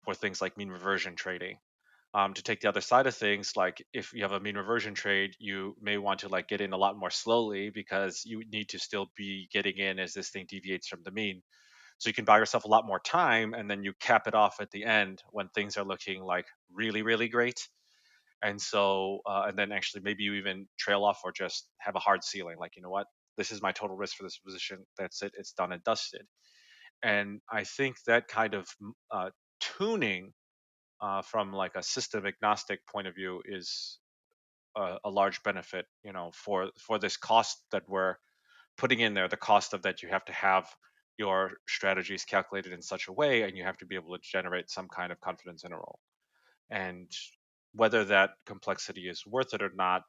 for things like mean reversion trading. To take the other side of things, like if you have a mean reversion trade, you may want to like get in a lot more slowly because you need to still be getting in as this thing deviates from the mean. So you can buy yourself a lot more time, and then you cap it off at the end when things are looking like really, really great. And so, and then actually maybe you even trail off or just have a hard ceiling. Like, you know what? This is my total risk for this position. That's it. It's done and dusted. And I think that kind of tuning from like a system agnostic point of view is a large benefit, for this cost that we're putting in there. The cost of that, you have to have your strategies calculated in such a way, and you have to be able to generate some kind of confidence interval. And whether that complexity is worth it or not,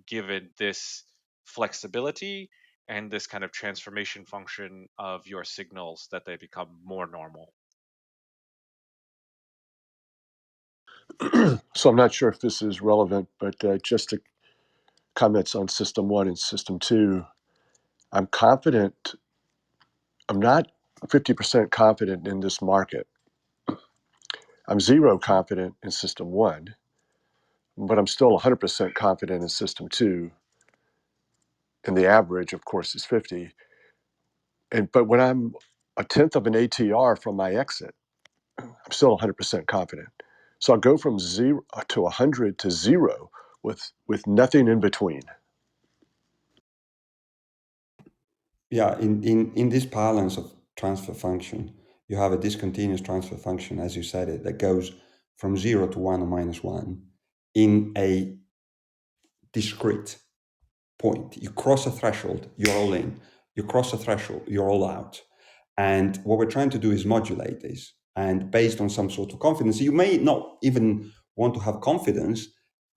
given this flexibility and this kind of transformation function of your signals, that they become more normal. So I'm not sure if this is relevant, but just to comments on system 1 and system 2, I'm confident. I'm not 50% confident in this market. I'm zero confident in system 1, but I'm still 100% confident in system 2. And the average, of course, is 50. But when I'm a tenth of an ATR from my exit, I'm still 100% confident. So I'll go from 0 to 100 to 0 with nothing in between. Yeah, in this balance of transfer function, you have a discontinuous transfer function, as you said it, that goes from 0 to 1 or minus 1 in a discrete point. You cross a threshold, you're all in. You cross a threshold, you're all out. And what we're trying to do is modulate this. And based on some sort of confidence, you may not even want to have confidence,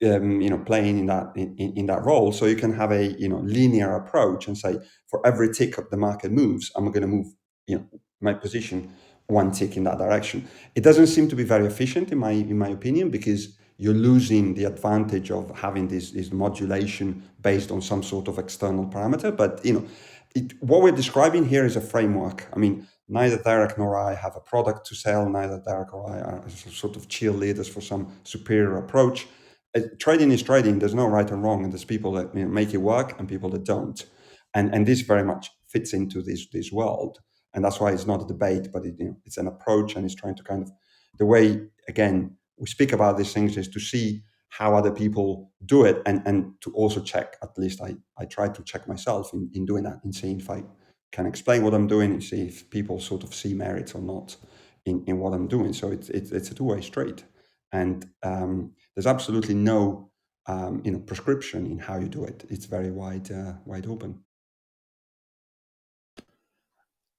playing in that role. So you can have a linear approach and say, for every tick of the market moves, I'm going to move my position one tick in that direction. It doesn't seem to be very efficient in my opinion, because you're losing the advantage of having this modulation based on some sort of external parameter. But what we're describing here is a framework. I mean, neither Derek nor I have a product to sell. Neither Derek or I are sort of cheerleaders for some superior approach. Trading is trading. There's no right and wrong, and there's people that make it work and people that don't. And this very much fits into this world. And that's why it's not a debate, but it's an approach, and it's trying to kind of, the way, again, we speak about these things is to see how other people do it, and to also check. At least I try to check myself in doing that, and seeing if I can explain what I'm doing, and see if people sort of see merit or not in what I'm doing. So it's a two-way street, and there's absolutely no prescription in how you do it. It's very wide open.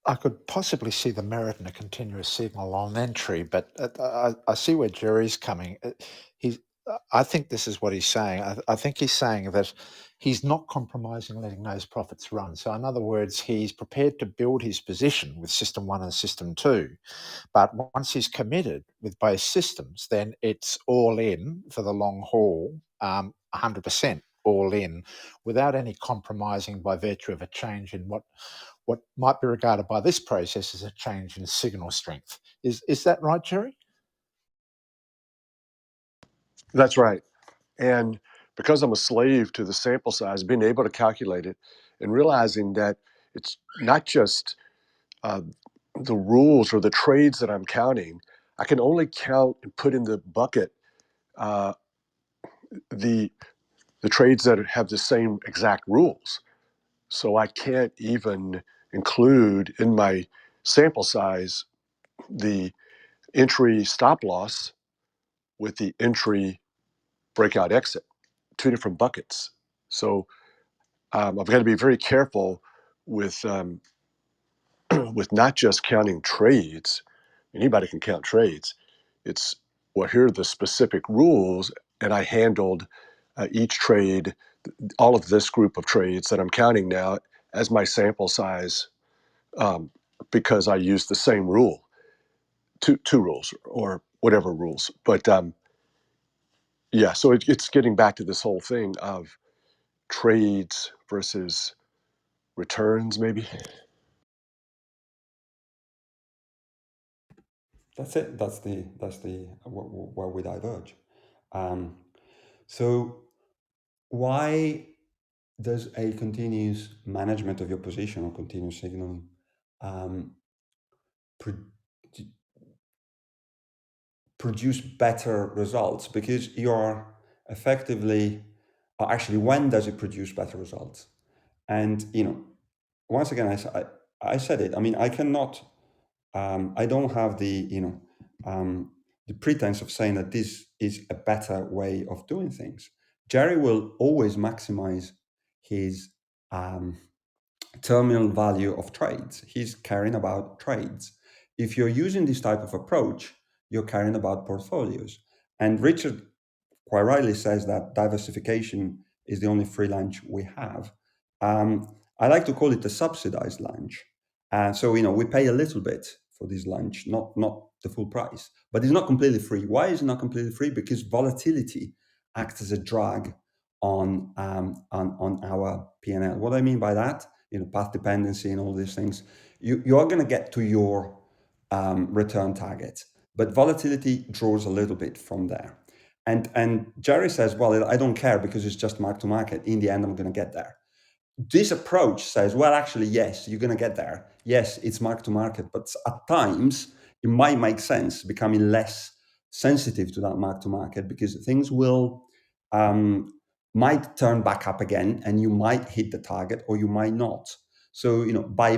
I could possibly see the merit in a continuous signal on entry, but I see where Jerry's coming. I think this is what he's saying. I think he's saying that he's not compromising letting those profits run. So in other words, he's prepared to build his position with system 1 and system 2. But once he's committed with both systems, then it's all in for the long haul, 100% all in, without any compromising by virtue of a change in what might be regarded by this process as a change in signal strength. Is that right, Jerry? That's right. And because I'm a slave to the sample size, being able to calculate it and realizing that it's not just uh, the rules or the trades that I'm counting. I can only count and put in the bucket uh, the trades that have the same exact rules. So I can't even include in my sample size the entry stop loss with the entry breakout exit, two different buckets. So I've got to be very careful with with not just counting trades. Anybody can count trades. It's, well, here are the specific rules, and I handled each trade, all of this group of trades that I'm counting now as my sample size, because I used the same rule, two rules or whatever rules. But yeah, so it's getting back to this whole thing of trades versus returns, maybe. That's it. That's the where we diverge. Um, so why does a continuous management of your position or continuous signaling um, pro- produce better results? Because you're effectively, or actually, when does it produce better results? And once again, I said it. I mean, I cannot. I don't have the pretense of saying that this is a better way of doing things. Jerry will always maximize his terminal value of trades. He's caring about trades. If you're using this type of approach, you're caring about portfolios. And Richard quite rightly says that diversification is the only free lunch we have. I like to call it a subsidized lunch. And so, we pay a little bit for this lunch, not the full price, but it's not completely free. Why is it not completely free? Because volatility acts as a drag on our P&L. What I mean by that, path dependency and all these things, you are going to get to your return target, but volatility draws a little bit from there. And Jerry says, well, I don't care because it's just mark to market. In the end, I'm going to get there. This approach says, well, actually, yes, you're going to get there. Yes, it's mark to market, but at times it might make sense becoming less sensitive to that mark to market because things will might turn back up again, and you might hit the target or you might not. So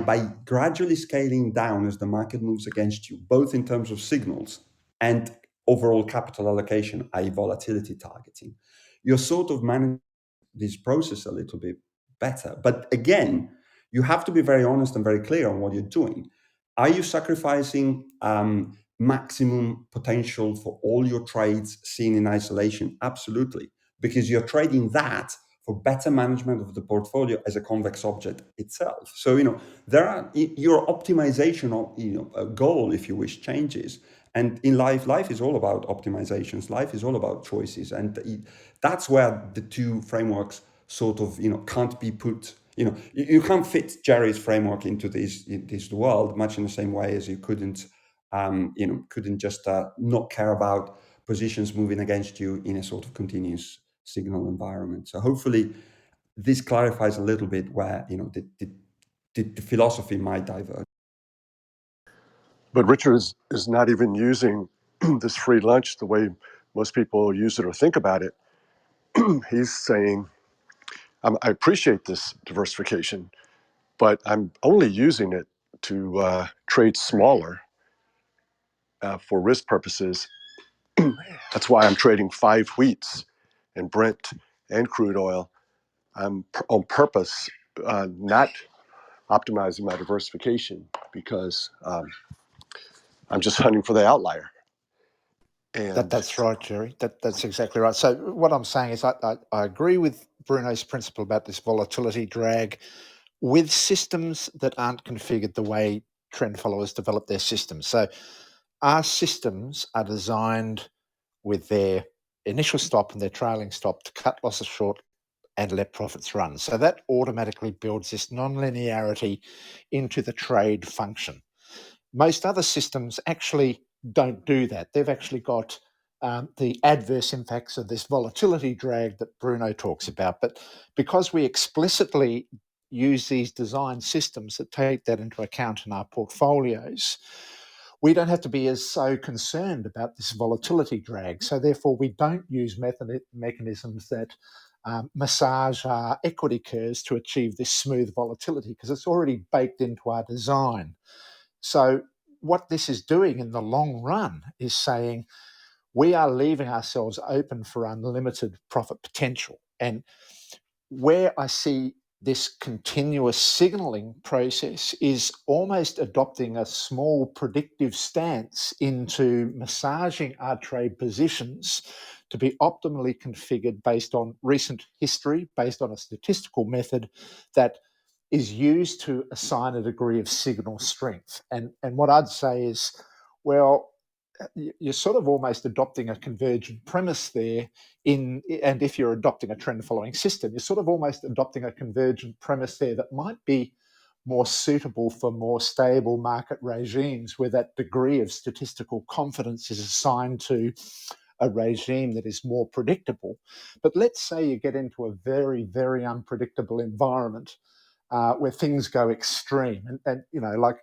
by gradually scaling down as the market moves against you, both in terms of signals and overall capital allocation, i.e. volatility targeting, you're sort of managing this process a little bit better. But again, you have to be very honest and very clear on what you're doing. Are you sacrificing maximum potential for all your trades seen in isolation? Absolutely, because you're trading that for better management of the portfolio as a convex object itself. So there are your optimization of goal, if you wish, changes. And in life is all about optimizations. Life is all about choices, and that's where the two frameworks sort of can't be put. You can't fit Jerry's framework into this world, much in the same way as you couldn't just not care about positions moving against you in a sort of continuous signal environment. So hopefully this clarifies a little bit where the philosophy might diverge. But Richard is not even using this free lunch the way most people use it or think about it. He's saying, I appreciate this diversification, but I'm only using it to trade smaller for risk purposes. That's why I'm trading 5 wheats and Brent and crude oil. I'm on purpose not optimizing my diversification. because I'm just hunting for the outlier. And That's right, Jerry. That's exactly right. So what I'm saying is I agree with Bruno's principle about this volatility drag with systems that aren't configured the way trend followers develop their systems. So our systems are designed with their initial stop and their trailing stop to cut losses short and let profits run. So that automatically builds this nonlinearity into the trade function. Most other systems actually don't do that. They've actually got the adverse impacts of this volatility drag that Bruno talks about. But because we explicitly use these design systems that take that into account in our portfolios, we don't have to be as so concerned about this volatility drag. So therefore, we don't use mechanisms that massage our equity curves to achieve this smooth volatility because it's already baked into our design. So what this is doing in the long run is saying we are leaving ourselves open for unlimited profit potential. And where I see this continuous signaling process is almost adopting a small predictive stance into massaging our trade positions to be optimally configured based on recent history, based on a statistical method that is used to assign a degree of signal strength. And what I'd say is, well, you're sort of almost adopting a convergent premise there and if you're adopting a trend following system, you're sort of almost adopting a convergent premise there that might be more suitable for more stable market regimes where that degree of statistical confidence is assigned to a regime that is more predictable. But let's say you get into a very, very unpredictable environment where things go extreme. And you know, like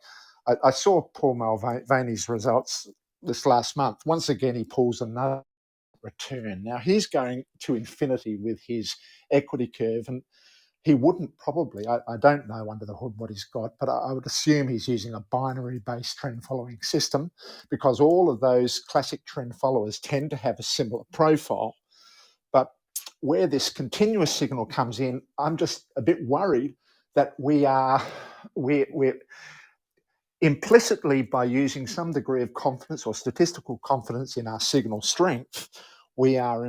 I saw Paul Mulvaney's results this last month. Once again, he pulls another return. Now he's going to infinity with his equity curve, and he wouldn't probably, I don't know under the hood what he's got, but I would assume he's using a binary-based trend following system because all of those classic trend followers tend to have a similar profile. But where this continuous signal comes in, I'm just a bit worried that we're implicitly, by using some degree of confidence or statistical confidence in our signal strength, we are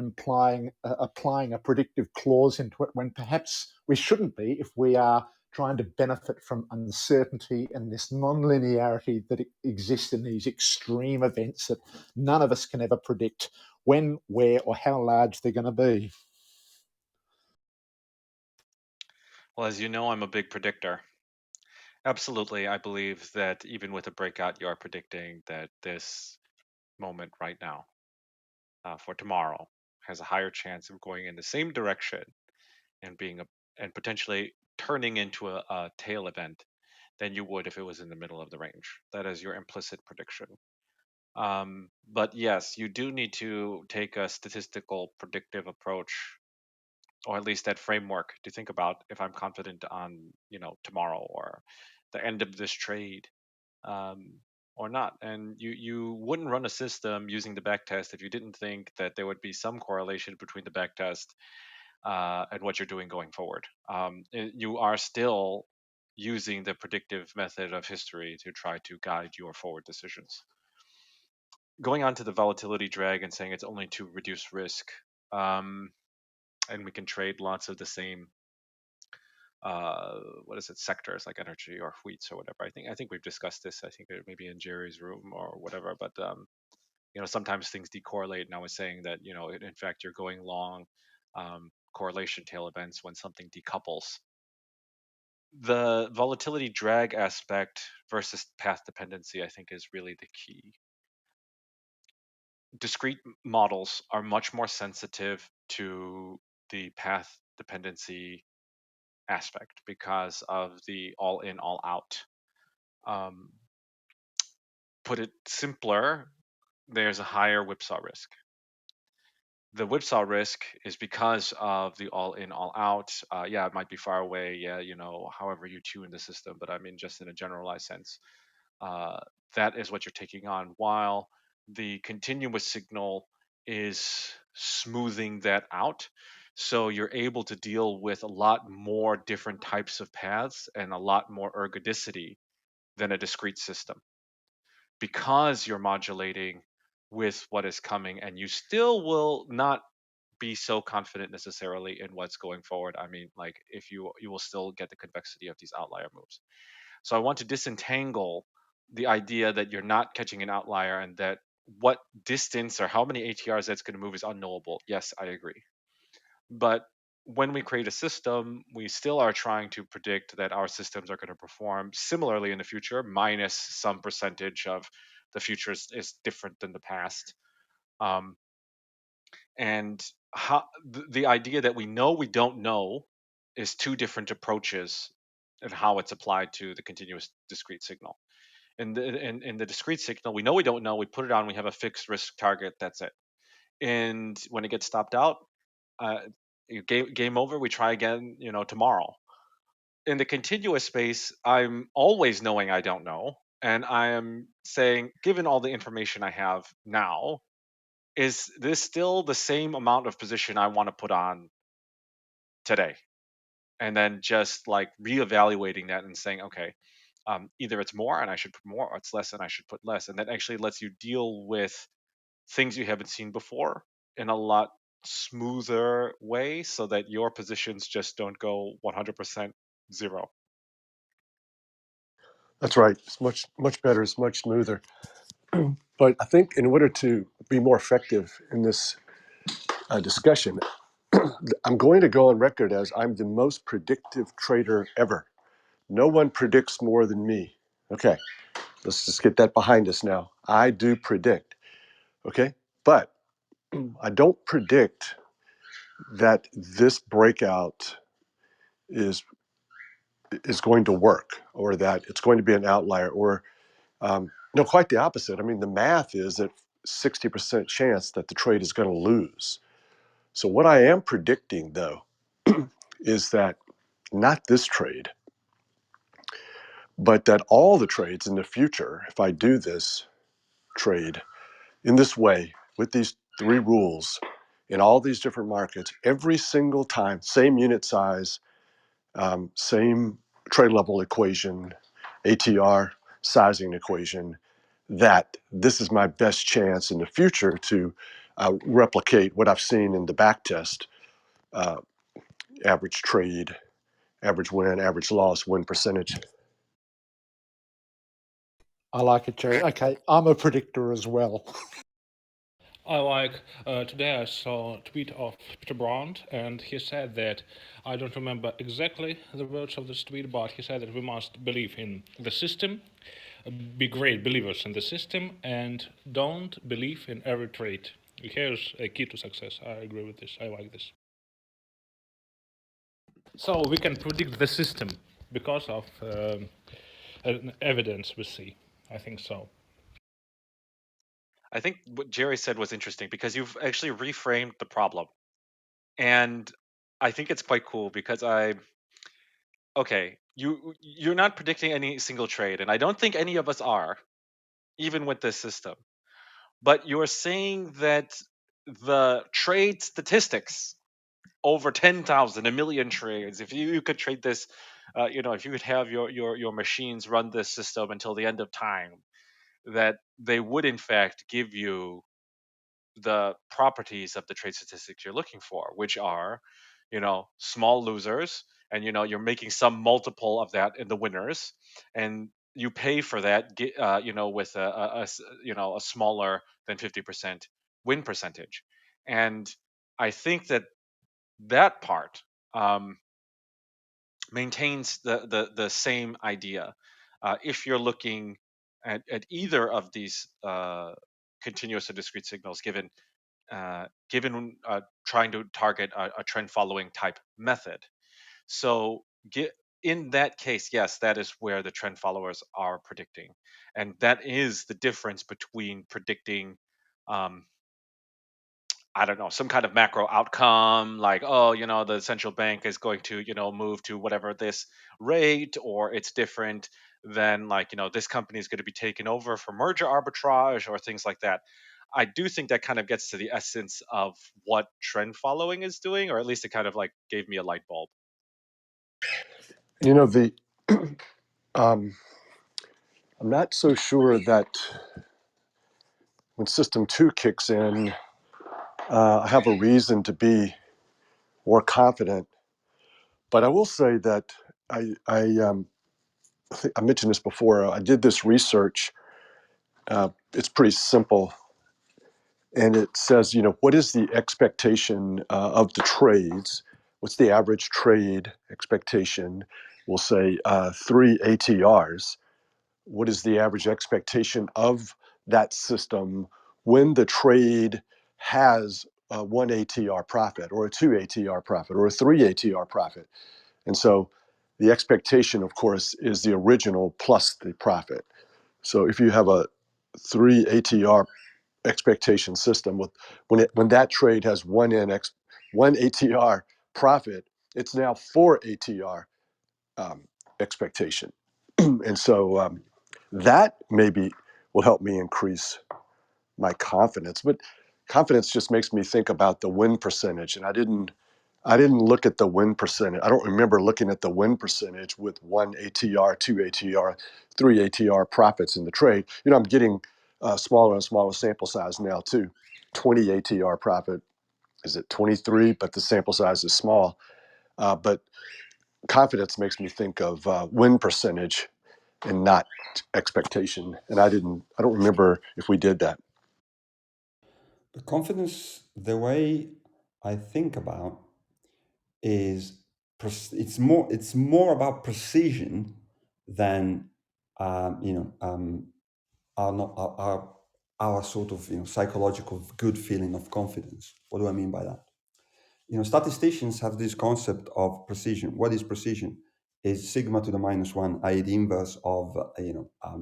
applying a predictive clause into it when perhaps we shouldn't be if we are trying to benefit from uncertainty and this non-linearity that exists in these extreme events that none of us can ever predict when, where, or how large they're going to be. Well, as you know, I'm a big predictor. Absolutely, I believe that even with a breakout, you are predicting that this moment right now for tomorrow has a higher chance of going in the same direction and and potentially turning into a tail event than you would if it was in the middle of the range. That is your implicit prediction. But yes, you do need to take a statistical predictive approach, or at least that framework, to think about if I'm confident on tomorrow or the end of this trade, um, or not. And you wouldn't run a system using the backtest if you didn't think that there would be some correlation between the backtest and what you're doing going forward. You are still using the predictive method of history to try to guide your forward decisions. Going on to the volatility drag and saying it's only to reduce risk, um, and we can trade lots of the same what is it, sectors like energy or wheats or whatever. I think we've discussed this. I think maybe in Jerry's room or whatever. But sometimes things decorrelate, and I was saying that in fact you're going long correlation tail events when something decouples. The volatility drag aspect versus path dependency, I think, is really the key. Discrete models are much more sensitive to the path dependency aspect because of the all in, all out. Um, put it simpler, there's a higher whipsaw risk. The whipsaw risk is because of the all in, all out. Yeah, it might be far away. Yeah, however you tune the system, but I mean, just in a generalized sense, uh, that is what you're taking on. While the continuous signal is smoothing that out. So you're able to deal with a lot more different types of paths and a lot more ergodicity than a discrete system, because you're modulating with what is coming, and you still will not be so confident necessarily in what's going forward. I mean, like, if you will still get the convexity of these outlier moves. So I want to disentangle the idea that you're not catching an outlier, and that what distance or how many ATRs that's going to move is unknowable. Yes, I agree. But when we create a system, we still are trying to predict that our systems are going to perform similarly in the future, minus some percentage of the future is different than the past. Um, and the idea that we know we don't know is two different approaches and how it's applied to the continuous discrete signal. In the discrete signal, we know we don't know, we put it on, we have a fixed risk target, that's it. And when it gets stopped out, uh, game over, we try again, tomorrow. In the continuous space, I'm always knowing I don't know, and I am saying, given all the information I have now, is this still the same amount of position I want to put on today? And then just like reevaluating that and saying, okay, either it's more and I should put more, or it's less and I should put less. And that actually lets you deal with things you haven't seen before in a lot smoother way, so that your positions just don't go 100% zero. That's right. It's much better. It's much smoother. But I think in order to be more effective in this discussion, I'm going to go on record as I'm the most predictive trader ever. No one predicts more than me. Okay, let's just get that behind us now. I do predict. Okay, but I don't predict that this breakout is going to work, or that it's going to be an outlier, or no, quite the opposite. I mean, the math is that 60% chance that the trade is going to lose. So what I am predicting, though, is that not this trade, but that all the trades in the future, if I do this trade in this way with these three rules in all these different markets, every single time, same unit size, same trade level equation, ATR sizing equation, that this is my best chance in the future to replicate what I've seen in the back test: average trade, average win, average loss, win percentage. I like it, Jerry. Okay, I'm a predictor as well. Today I saw a tweet of Peter Brandt, and he said that, I don't remember exactly the words of this tweet, but he said that we must believe in the system, be great believers in the system, and don't believe in every trade. Here's a key to success. I agree with this. I like this. So we can predict the system because of evidence we see. I think so. I think what Jerry said was interesting, because you've actually reframed the problem. And I think it's quite cool, because you're not predicting any single trade, and I don't think any of us are, even with this system. But you're saying that the trade statistics over 10,000, a million trades, if you could trade this, if you could have your machines run this system until the end of time, that they would in fact give you the properties of the trade statistics you're looking for, which are, small losers, and you're making some multiple of that in the winners, and you pay for that, with a smaller than 50% win percentage. And I think that part maintains the same idea. If you're looking at either of these continuous or discrete signals, given trying to target a trend following type method. So in that case, yes, that is where the trend followers are predicting. And that is the difference between predicting, I don't know, some kind of macro outcome, like, oh, the central bank is going to, move to whatever this rate, or it's different than, like, this company is going to be taken over for merger arbitrage or things like that. I do think that kind of gets to the essence of what trend following is doing, or at least it kind of like gave me a light bulb. You know, the um, I'm not so sure that when system 2 kicks in, I have a reason to be more confident. But I will say that I think I mentioned this before. I did this research. It's pretty simple, and it says, what is the expectation of the trades? What's the average trade expectation? We'll say 3 ATRs. What is the average expectation of that system when the trade has a 1 ATR profit, or a 2 ATR profit, or a 3 ATR profit? And so the expectation, of course, is the original plus the profit. So if you have a 3 ATR expectation system with when that trade has 1 ATR profit, it's now 4 ATR expectation. And so that maybe will help me increase my confidence. But confidence just makes me think about the win percentage, and I didn't look at the win percentage. I don't remember looking at the win percentage with 1 ATR, 2 ATR, 3 ATR profits in the trade. I'm getting smaller and smaller sample size now too. 20 ATR profit, is it 23? But the sample size is small. But confidence makes me think of win percentage and not expectation. And I don't remember if we did that. The confidence, the way I think about is it's more about precision than our sort of psychological good feeling of confidence. What do I mean by that? Statisticians have this concept of precision. What is precision? Is sigma to the -1, i.e., the inverse of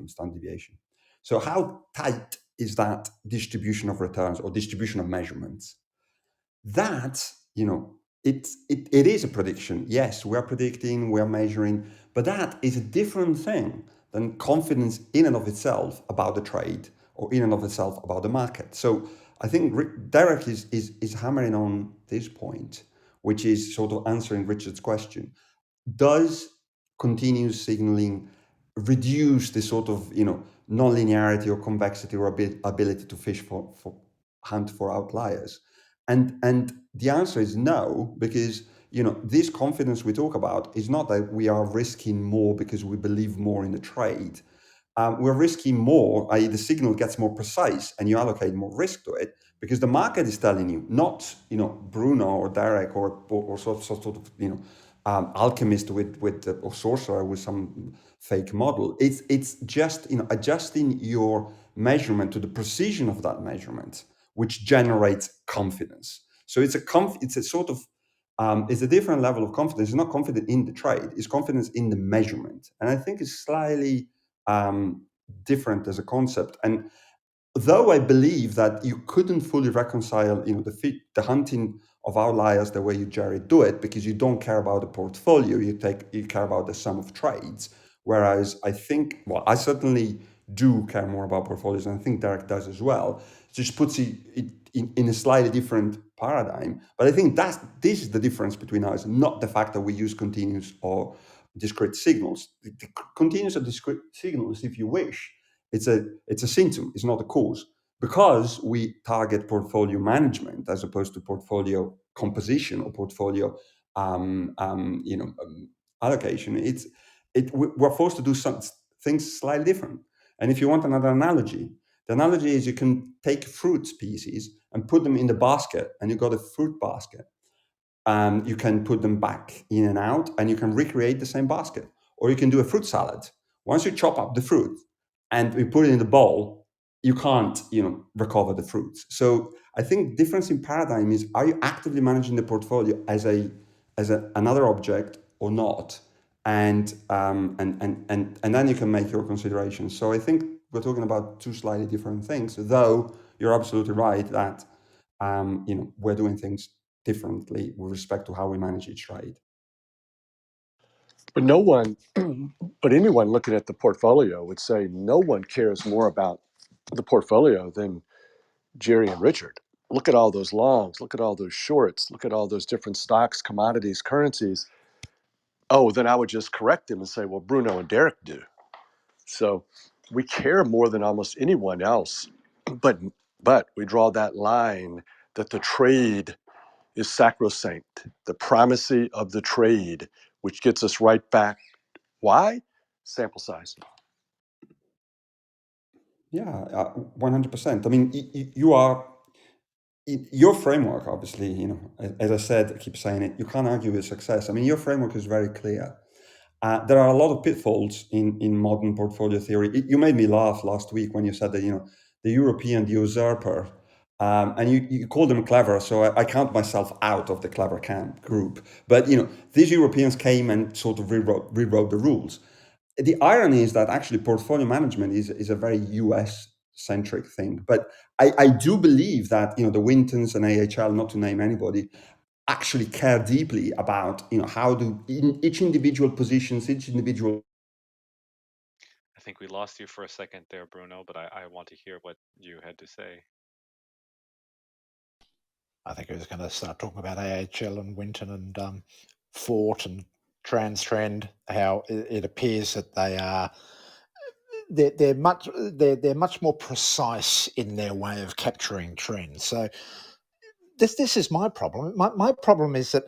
standard deviation. So how tight is that distribution of returns or distribution of measurements? That it is a prediction. Yes, we are predicting, we are measuring, but that is a different thing than confidence in and of itself about the trade or in and of itself about the market. So I think Derek is hammering on this point, which is sort of answering Richard's question. Does continuous signaling reduce the sort of non-linearity or convexity or ability to fish for hunt for outliers? And the answer is no, because this confidence we talk about is not that we are risking more because we believe more in the trade. We're risking more, i.e., the signal gets more precise and you allocate more risk to it because the market is telling you, not Bruno or Derek or sort of alchemist or sorcerer with some fake model. It's just adjusting your measurement to the precision of that measurement, which generates confidence. So it's a sort of it's a different level of confidence. It's not confident in the trade; it's confidence in the measurement, and I think it's slightly different as a concept. And though I believe that you couldn't fully reconcile, the hunting of outliers the way you, Jerry, do it, because you don't care about the portfolio, you care about the sum of trades. Whereas I think, well, I certainly do care more about portfolios, and I think Derek does as well. It just puts it in a slightly different paradigm. But I think this is the difference between us, not the fact that we use continuous or discrete signals. The continuous or discrete signals, if you wish, it's a symptom, it's not a cause. Because we target portfolio management as opposed to portfolio composition or portfolio allocation, we're forced to do some things slightly different. And if you want another analogy, the analogy is you can take fruit species and put them in the basket, and you got a fruit basket. You can put them back in and out, and you can recreate the same basket. Or you can do a fruit salad. Once you chop up the fruit and we put it in the bowl, you can't, recover the fruits. So I think difference in paradigm is: are you actively managing the portfolio as another object or not? And then you can make your considerations. So I think we're talking about two slightly different things. Though you're absolutely right that we're doing things differently with respect to how we manage each trade. But no one, but anyone looking at the portfolio would say no one cares more about the portfolio than Jerry and Richard. Look at all those longs, look at all those shorts, look at all those different stocks, commodities, currencies. Oh, then I would just correct them and say, well, Bruno and Derek do. So we care more than almost anyone else, but we draw that line that the trade is sacrosanct, the primacy of the trade, which gets us right back. Why? Sample size. Yeah, 100%. I mean, you are your framework, obviously, as I said, I keep saying it, you can't argue with success. I mean, your framework is very clear. There are a lot of pitfalls in modern portfolio theory. You made me laugh last week when you said that, the European, the usurper, and you called them clever. So I count myself out of the clever camp group. But, these Europeans came and sort of rewrote the rules. The irony is that actually portfolio management is a very US centric thing. But I do believe that, the Wintons and AHL, not to name anybody, actually care deeply about, how do each individual positions, each individual. I think we lost you for a second there, Bruno, but I want to hear what you had to say. I think I was going to start talking about AHL and Winton and Fort and Transtrend, how it appears that they're much more precise in their way of capturing trends. So this is my problem. My problem is that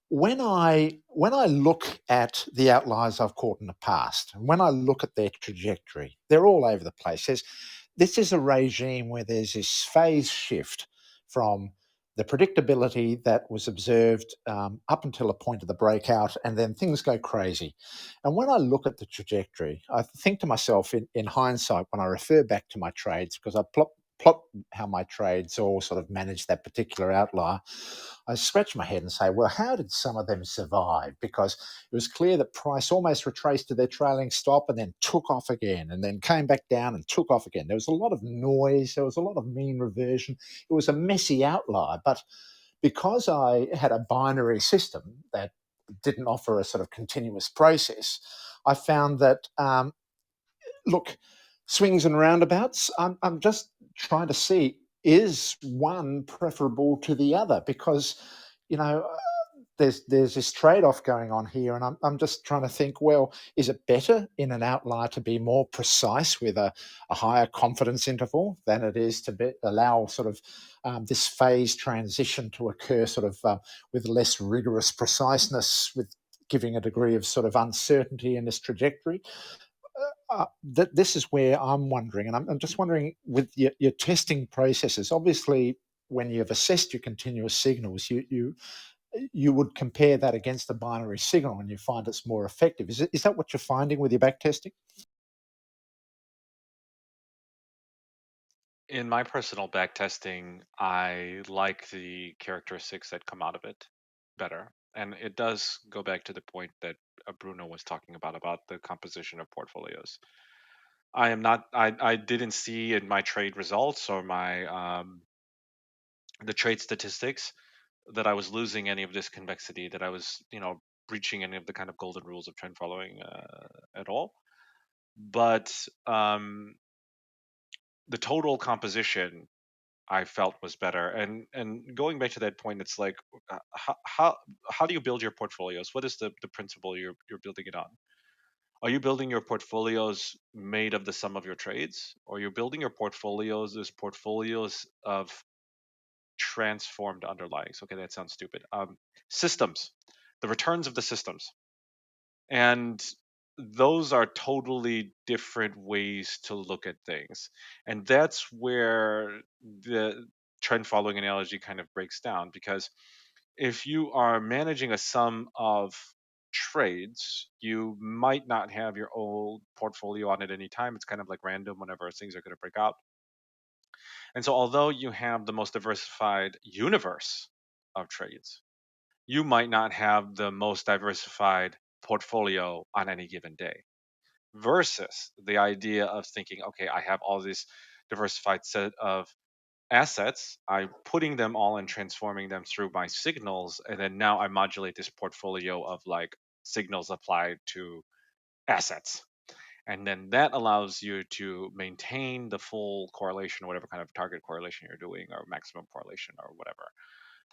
when I look at the outliers I've caught in the past, and when I look at their trajectory, they're all over the place. This is a regime where there's this phase shift from the predictability that was observed up until a point of the breakout, and then things go crazy. And when I look at the trajectory, I think to myself in hindsight, when I refer back to my trades, because I plot how my trades all sort of manage that particular outlier, I scratch my head and say, well, how did some of them survive? Because it was clear that price almost retraced to their trailing stop and then took off again and then came back down and took off again. There was a lot of noise. There was a lot of mean reversion. It was a messy outlier. But because I had a binary system that didn't offer a sort of continuous process, I found that, look, swings and roundabouts, I'm just trying to see, is one preferable to the other? Because, you know, there's this trade-off going on here, and I'm just trying to think, well, is it better in an outlier to be more precise with a higher confidence interval than it is to allow sort of this phase transition to occur sort of with less rigorous preciseness, with giving a degree of sort of uncertainty in this trajectory? This is where I'm wondering, and I'm just wondering with your testing processes. Obviously, when you've assessed your continuous signals, you would compare that against a binary signal, and you find it's more effective. Is that what you're finding with your back testing? In my personal back testing, I like the characteristics that come out of it better. And it does go back to the point that Bruno was talking about the composition of portfolios. I didn't see in my trade results or my the trade statistics that I was losing any of this convexity, that I was, breaching any of the kind of golden rules of trend following at all. But the total composition I felt was better. And going back to that point, it's like, how do you build your portfolios? What is the principle you're building it on? Are you building your portfolios made of the sum of your trades, or you're building your portfolios as portfolios of transformed underlyings? Okay, that sounds stupid. Systems, the returns of the systems, and those are totally different ways to look at things, and that's where the trend following analogy kind of breaks down, because if you are managing a sum of trades, you might not have your old portfolio on at any time. It's kind of like random whenever things are going to break out. And so, although you have the most diversified universe of trades, you might not have the most diversified portfolio on any given day. Versus the idea of thinking, okay, I have all this diversified set of assets, I'm putting them all and transforming them through my signals, and then now I modulate this portfolio of like signals applied to assets. And then that allows you to maintain the full correlation, whatever kind of target correlation you're doing, or maximum correlation, or whatever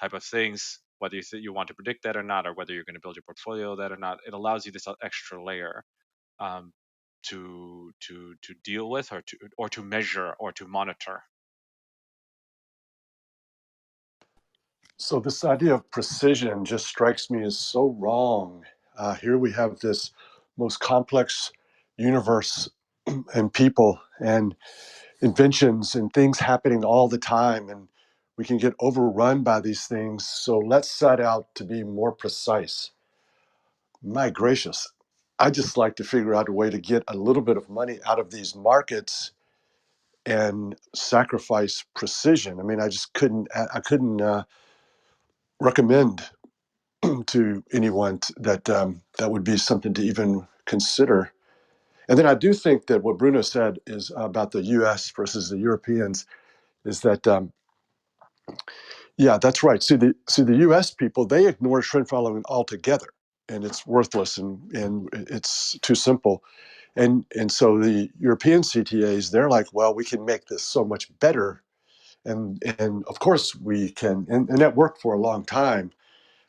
type of things, whether you want to predict that or not, or whether you're going to build your portfolio that or not. It allows you this extra layer, um, to deal with, or to measure, or to monitor? So this idea of precision just strikes me as so wrong. Here we have this most complex universe and people and inventions and things happening all the time, and we can get overrun by these things. So let's set out to be more precise. My gracious, I just like to figure out a way to get a little bit of money out of these markets and sacrifice precision. I mean, I couldn't recommend to anyone that would be something to even consider. And then I do think that what Bruno said is about the U.S. versus the Europeans is that yeah, that's right. See the U.S. people, they ignore trend following altogether, and it's worthless and it's too simple. And so the European CTAs, they're like, well, we can make this so much better, and of course we can, and that worked for a long time.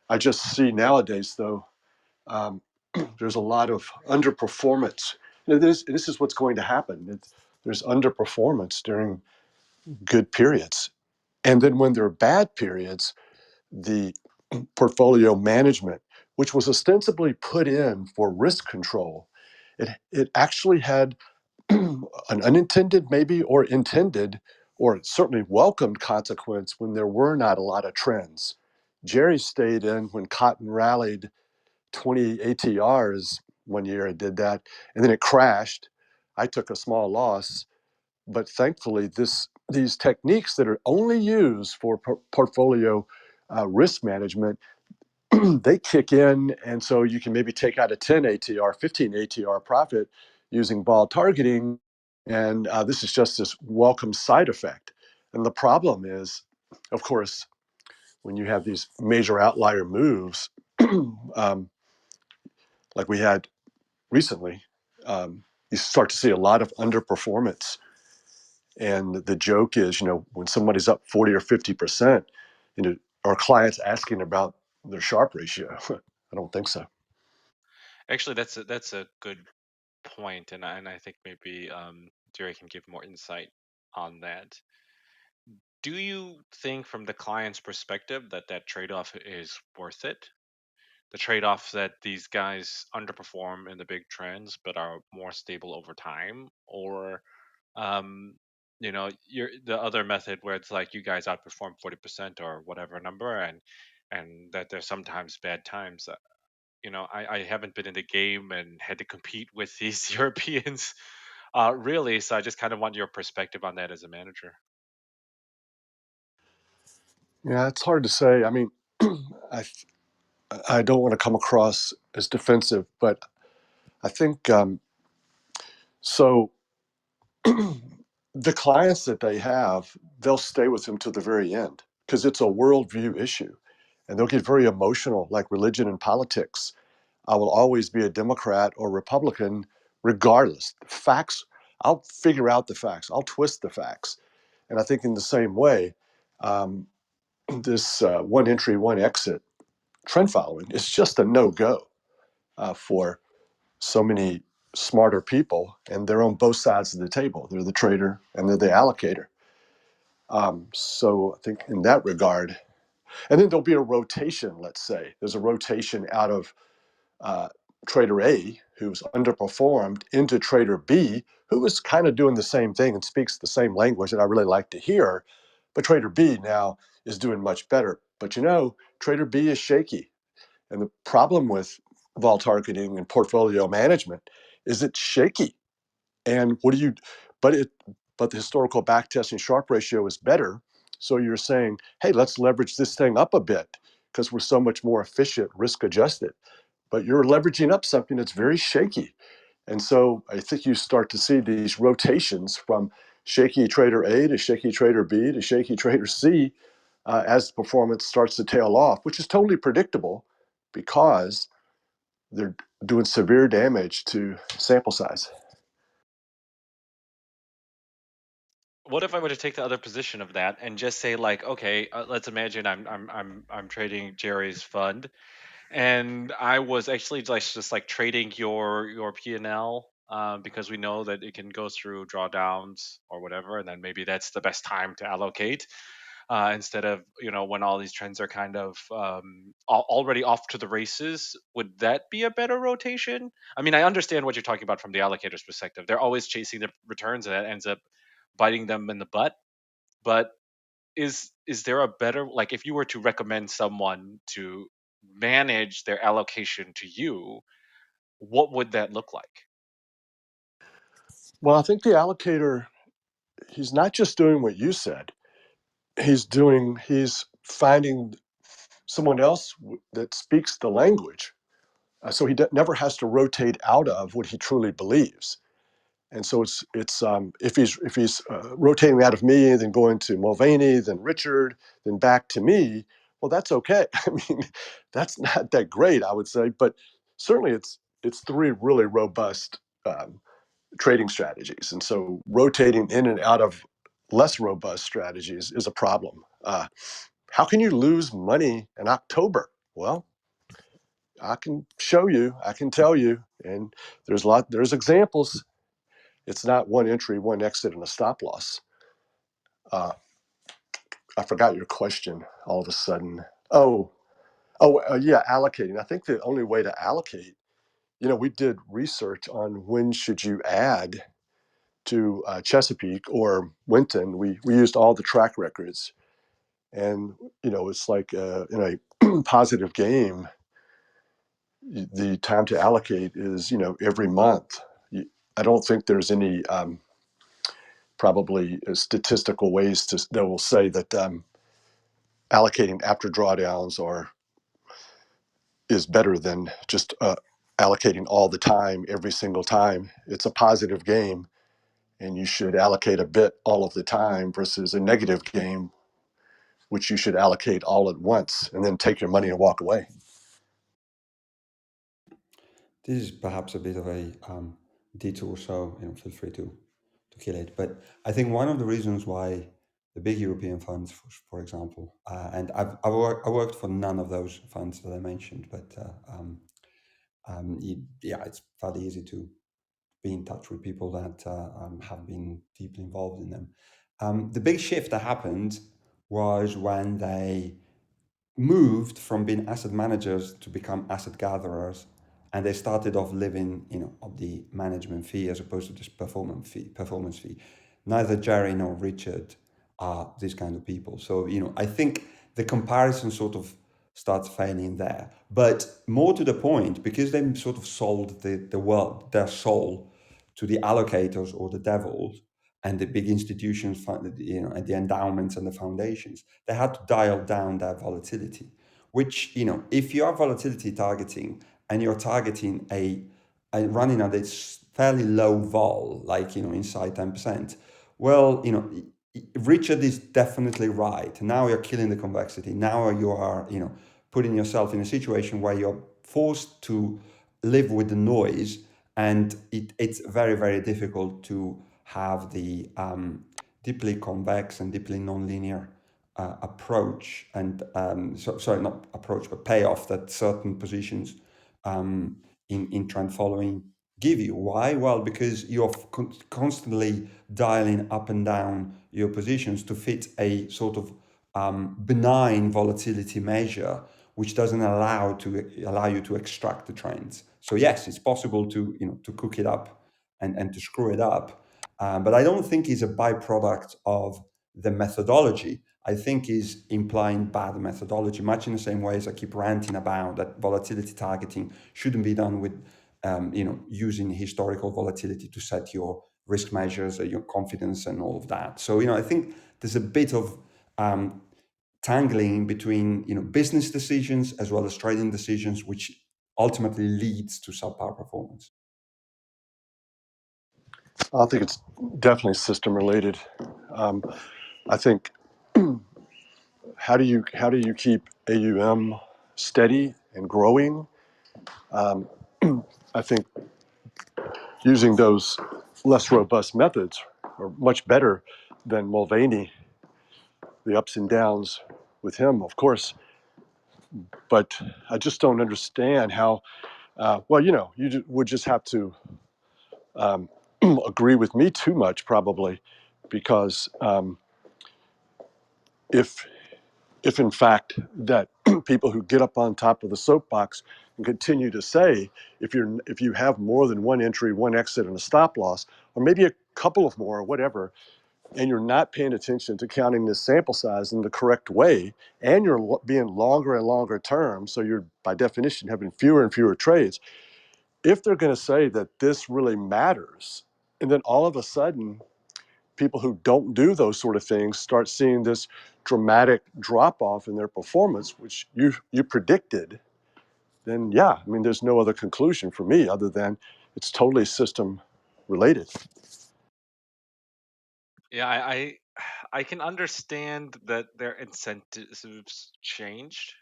I just see nowadays though, um, there's a lot of underperformance. This is what's going to happen. There's underperformance during good periods, and then when there are bad periods, the portfolio management, which was ostensibly put in for risk control, it actually had an unintended, maybe, or intended, or certainly welcomed consequence when there were not a lot of trends. Jerry stayed in when cotton rallied 20 ATRs one year. It did that, and then it crashed. I took a small loss, but thankfully, these techniques that are only used for portfolio risk management, they kick in, and so you can maybe take out a 10 ATR, 15 ATR profit using vol targeting, and this is just this welcome side effect. And the problem is, of course, when you have these major outlier moves, um, like we had recently, you start to see a lot of underperformance. And the joke is, when somebody's up 40 or 50%, are clients asking about their Sharpe ratio? I don't think so. Actually, that's a good point, and I think maybe Jerry can give more insight on that. Do you think, from the client's perspective, that that trade-off is worth it? The trade-off that these guys underperform in the big trends but are more stable over time, or um, you're the other method where it's like you guys outperform 40% or whatever number, and that there's sometimes bad times. I haven't been in the game and had to compete with these Europeans, really. So I just kind of want your perspective on that as a manager. Yeah, it's hard to say. I mean, I I don't want to come across as defensive, but I think so. The clients that they have, they'll stay with them to the very end because it's a worldview issue, and they'll get very emotional, like religion and politics. I will always be a Democrat or Republican, regardless. Facts, I'll figure out the facts. I'll twist the facts, and I think in the same way, um, this one entry, one exit trend following is just a no go for so many smarter people, and they're on both sides of the table. They're the trader and they're the allocator. So I think in that regard, and then there'll be a rotation. Let's say there's a rotation out of uh, trader A, who's underperformed, into trader B, who is kind of doing the same thing and speaks the same language that I really like to hear. But trader B now is doing much better. But trader B is shaky. And the problem with vol targeting and portfolio management is it's shaky. And what do you, but it, but the historical backtesting Sharpe ratio is better. So you're saying, hey, let's leverage this thing up a bit because we're so much more efficient, risk adjusted. But you're leveraging up something that's very shaky. And so I think you start to see these rotations from shaky trader A to shaky trader B to shaky trader C as the performance starts to tail off, which is totally predictable because they're doing severe damage to sample size. What if I were to take the other position of that and just say, like, okay, let's imagine I'm trading Jerry's fund, and I was actually just like trading your P&L because we know that it can go through drawdowns or whatever, and then maybe that's the best time to allocate instead of when all these trends are kind of already off to the races. Would that be a better rotation? I mean, I understand what you're talking about from the allocator's perspective. They're always chasing the returns, and that ends up biting them in the butt. But is there a better, like, if you were to recommend someone to manage their allocation to you, what would that look like? Well, I think the allocator, he's not just doing what you said. He's finding someone else that speaks the language. So he never has to rotate out of what he truly believes. And so it's if he's rotating out of me, then going to Mulvaney, then Richard, then back to me. Well, that's okay. I mean, that's not that great, I would say, but certainly it's three really robust trading strategies, and so rotating in and out of less robust strategies is a problem. How can you lose money in October? Well, I can show you, I can tell you, and there's examples. It's not one entry, one exit, and a stop loss. Uh, I forgot your question all of a sudden. Yeah, allocating. I think the only way to allocate, we did research on when should you add to Chesapeake or Winton. We used all the track records, and it's like in a positive game, the time to allocate is every month. I don't think there's any probably statistical ways that will say that allocating after drawdowns is better than just allocating all the time, every single time. It's a positive game, and you should allocate a bit all of the time versus a negative game, which you should allocate all at once and then take your money and walk away. This is perhaps a bit of a detour, so feel free to kill it. But I think one of the reasons why the big European funds, for example, and I worked for none of those funds that I mentioned, but it's fairly easy to be in touch with people that have been deeply involved in them. The big shift that happened was when they moved from being asset managers to become asset gatherers, and they started off living of the management fee as opposed to this performance fee. Neither Jerry nor Richard are these kind of people, so I think the comparison sort of starts failing there. But more to the point, because they sort of sold the world, their soul, to the allocators or the devils and the big institutions, and the endowments and the foundations, they had to dial down their volatility, which, if you are volatility targeting and you're targeting a running at this fairly low vol, like, inside 10%, well, Richard is definitely right. Now you're killing the convexity. Now you are, putting yourself in a situation where you're forced to live with the noise, and it's very, very difficult to have the deeply convex and deeply nonlinear approach and sorry, not approach, but payoff that certain positions in trend following give you. Why? Well, because you're constantly dialing up and down your positions to fit a sort of benign volatility measure, which doesn't allow you to extract the trends. So yes, it's possible to cook it up and to screw it up, but I don't think it's a byproduct of the methodology. I think is implying bad methodology, much in the same way as I keep ranting about that volatility targeting shouldn't be done with using historical volatility to set your risk measures, your confidence, and all of that. So I think there's a bit of tangling between business decisions as well as trading decisions, which ultimately leads to subpar performance. I think it's definitely system related. I think how do you keep AUM steady and growing? I think using those less robust methods are much better than Mulvaney. The ups and downs with him, of course, but I just don't understand how. Well, you would just have to agree with me too much, probably, because if in fact that people who get up on top of the soapbox and continue to say, if you have more than one entry, one exit, and a stop loss, or maybe a couple of more, or whatever, and you're not paying attention to counting this sample size in the correct way, and you're being longer and longer term, so you're by definition having fewer and fewer trades. If they're going to say that this really matters, and then all of a sudden people who don't do those sort of things start seeing this dramatic drop off in their performance, which you predicted, then yeah, I mean, there's no other conclusion for me other than it's totally system related. Yeah, I can understand that their incentives changed.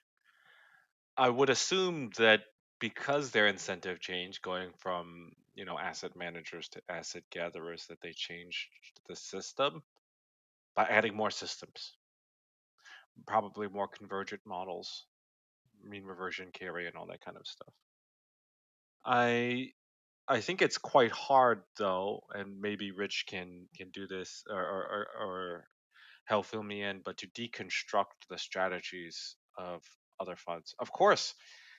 I would assume that because their incentive changed, going from asset managers to asset gatherers, that they changed the system by adding more systems, probably more convergent models, mean reversion carry, and all that kind of stuff. I I think it's quite hard though, and maybe Rich can do this or help fill me in, but to deconstruct the strategies of other funds. Of course,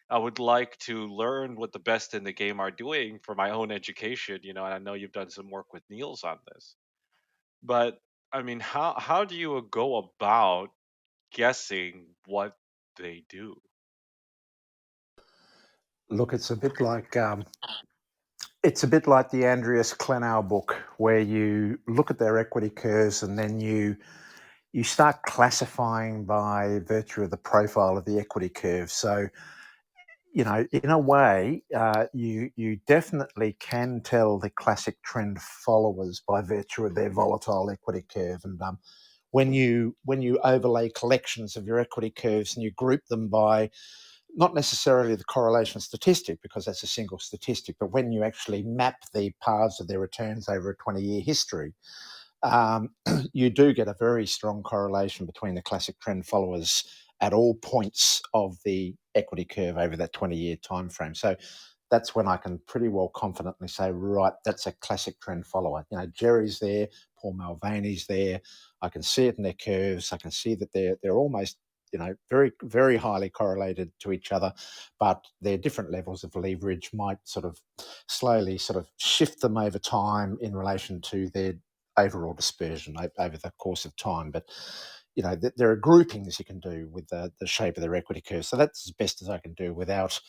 I would like to learn what the best in the game are doing for my own education, and I know you've done some work with Niels on this. But I mean, how do you go about guessing what they do? Look, it's a bit like the Andreas Klenau book, where you look at their equity curves and then you start classifying by virtue of the profile of the equity curve. So, in a way, you definitely can tell the classic trend followers by virtue of their volatile equity curve. And when you overlay collections of your equity curves and you group them by not necessarily the correlation statistic, because that's a single statistic, but when you actually map the paths of their returns over a 20-year history, you do get a very strong correlation between the classic trend followers at all points of the equity curve over that 20-year time frame. So that's when I can pretty well confidently say, right, that's a classic trend follower. Jerry's there, Paul Mulvaney's there. I can see it in their curves. I can see that they're almost very, very highly correlated to each other, but their different levels of leverage might sort of slowly sort of shift them over time in relation to their overall dispersion over the course of time. But there are groupings you can do with the shape of their equity curve. So that's as best as I can do without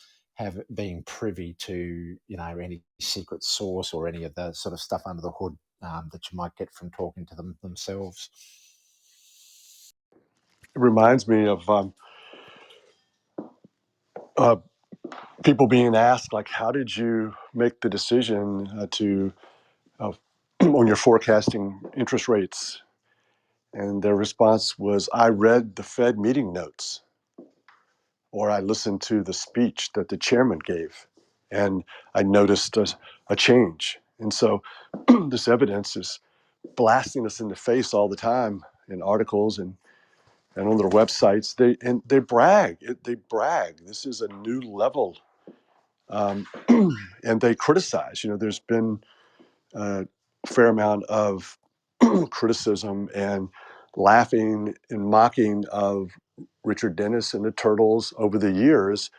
being privy to any secret source or any of the sort of stuff under the hood that you might get from talking to them themselves. It reminds me of people being asked, like, how did you make the decision to on your forecasting interest rates? And their response was, I read the Fed meeting notes, or I listened to the speech that the chairman gave, and I noticed a change. And so this evidence is blasting us in the face all the time in articles and on their websites. They brag. They brag. This is a new level, and they criticize. There's been a fair amount of criticism and laughing and mocking of Richard Dennis and the Turtles over the years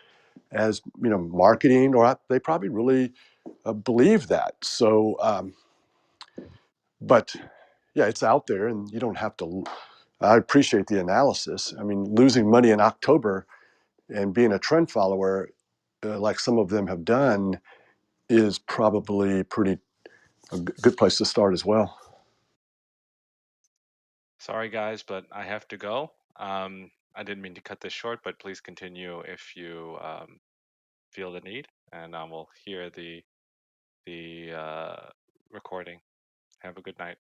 as marketing, or they probably really believe that. So, but yeah, it's out there, and you don't have to. I appreciate the analysis. I mean, losing money in October and being a trend follower, like some of them have done, is probably a good place to start as well. Sorry, guys, but I have to go. I didn't mean to cut this short, but please continue if you feel the need, and I will hear the recording. Have a good night.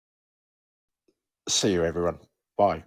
See you, everyone. Bye.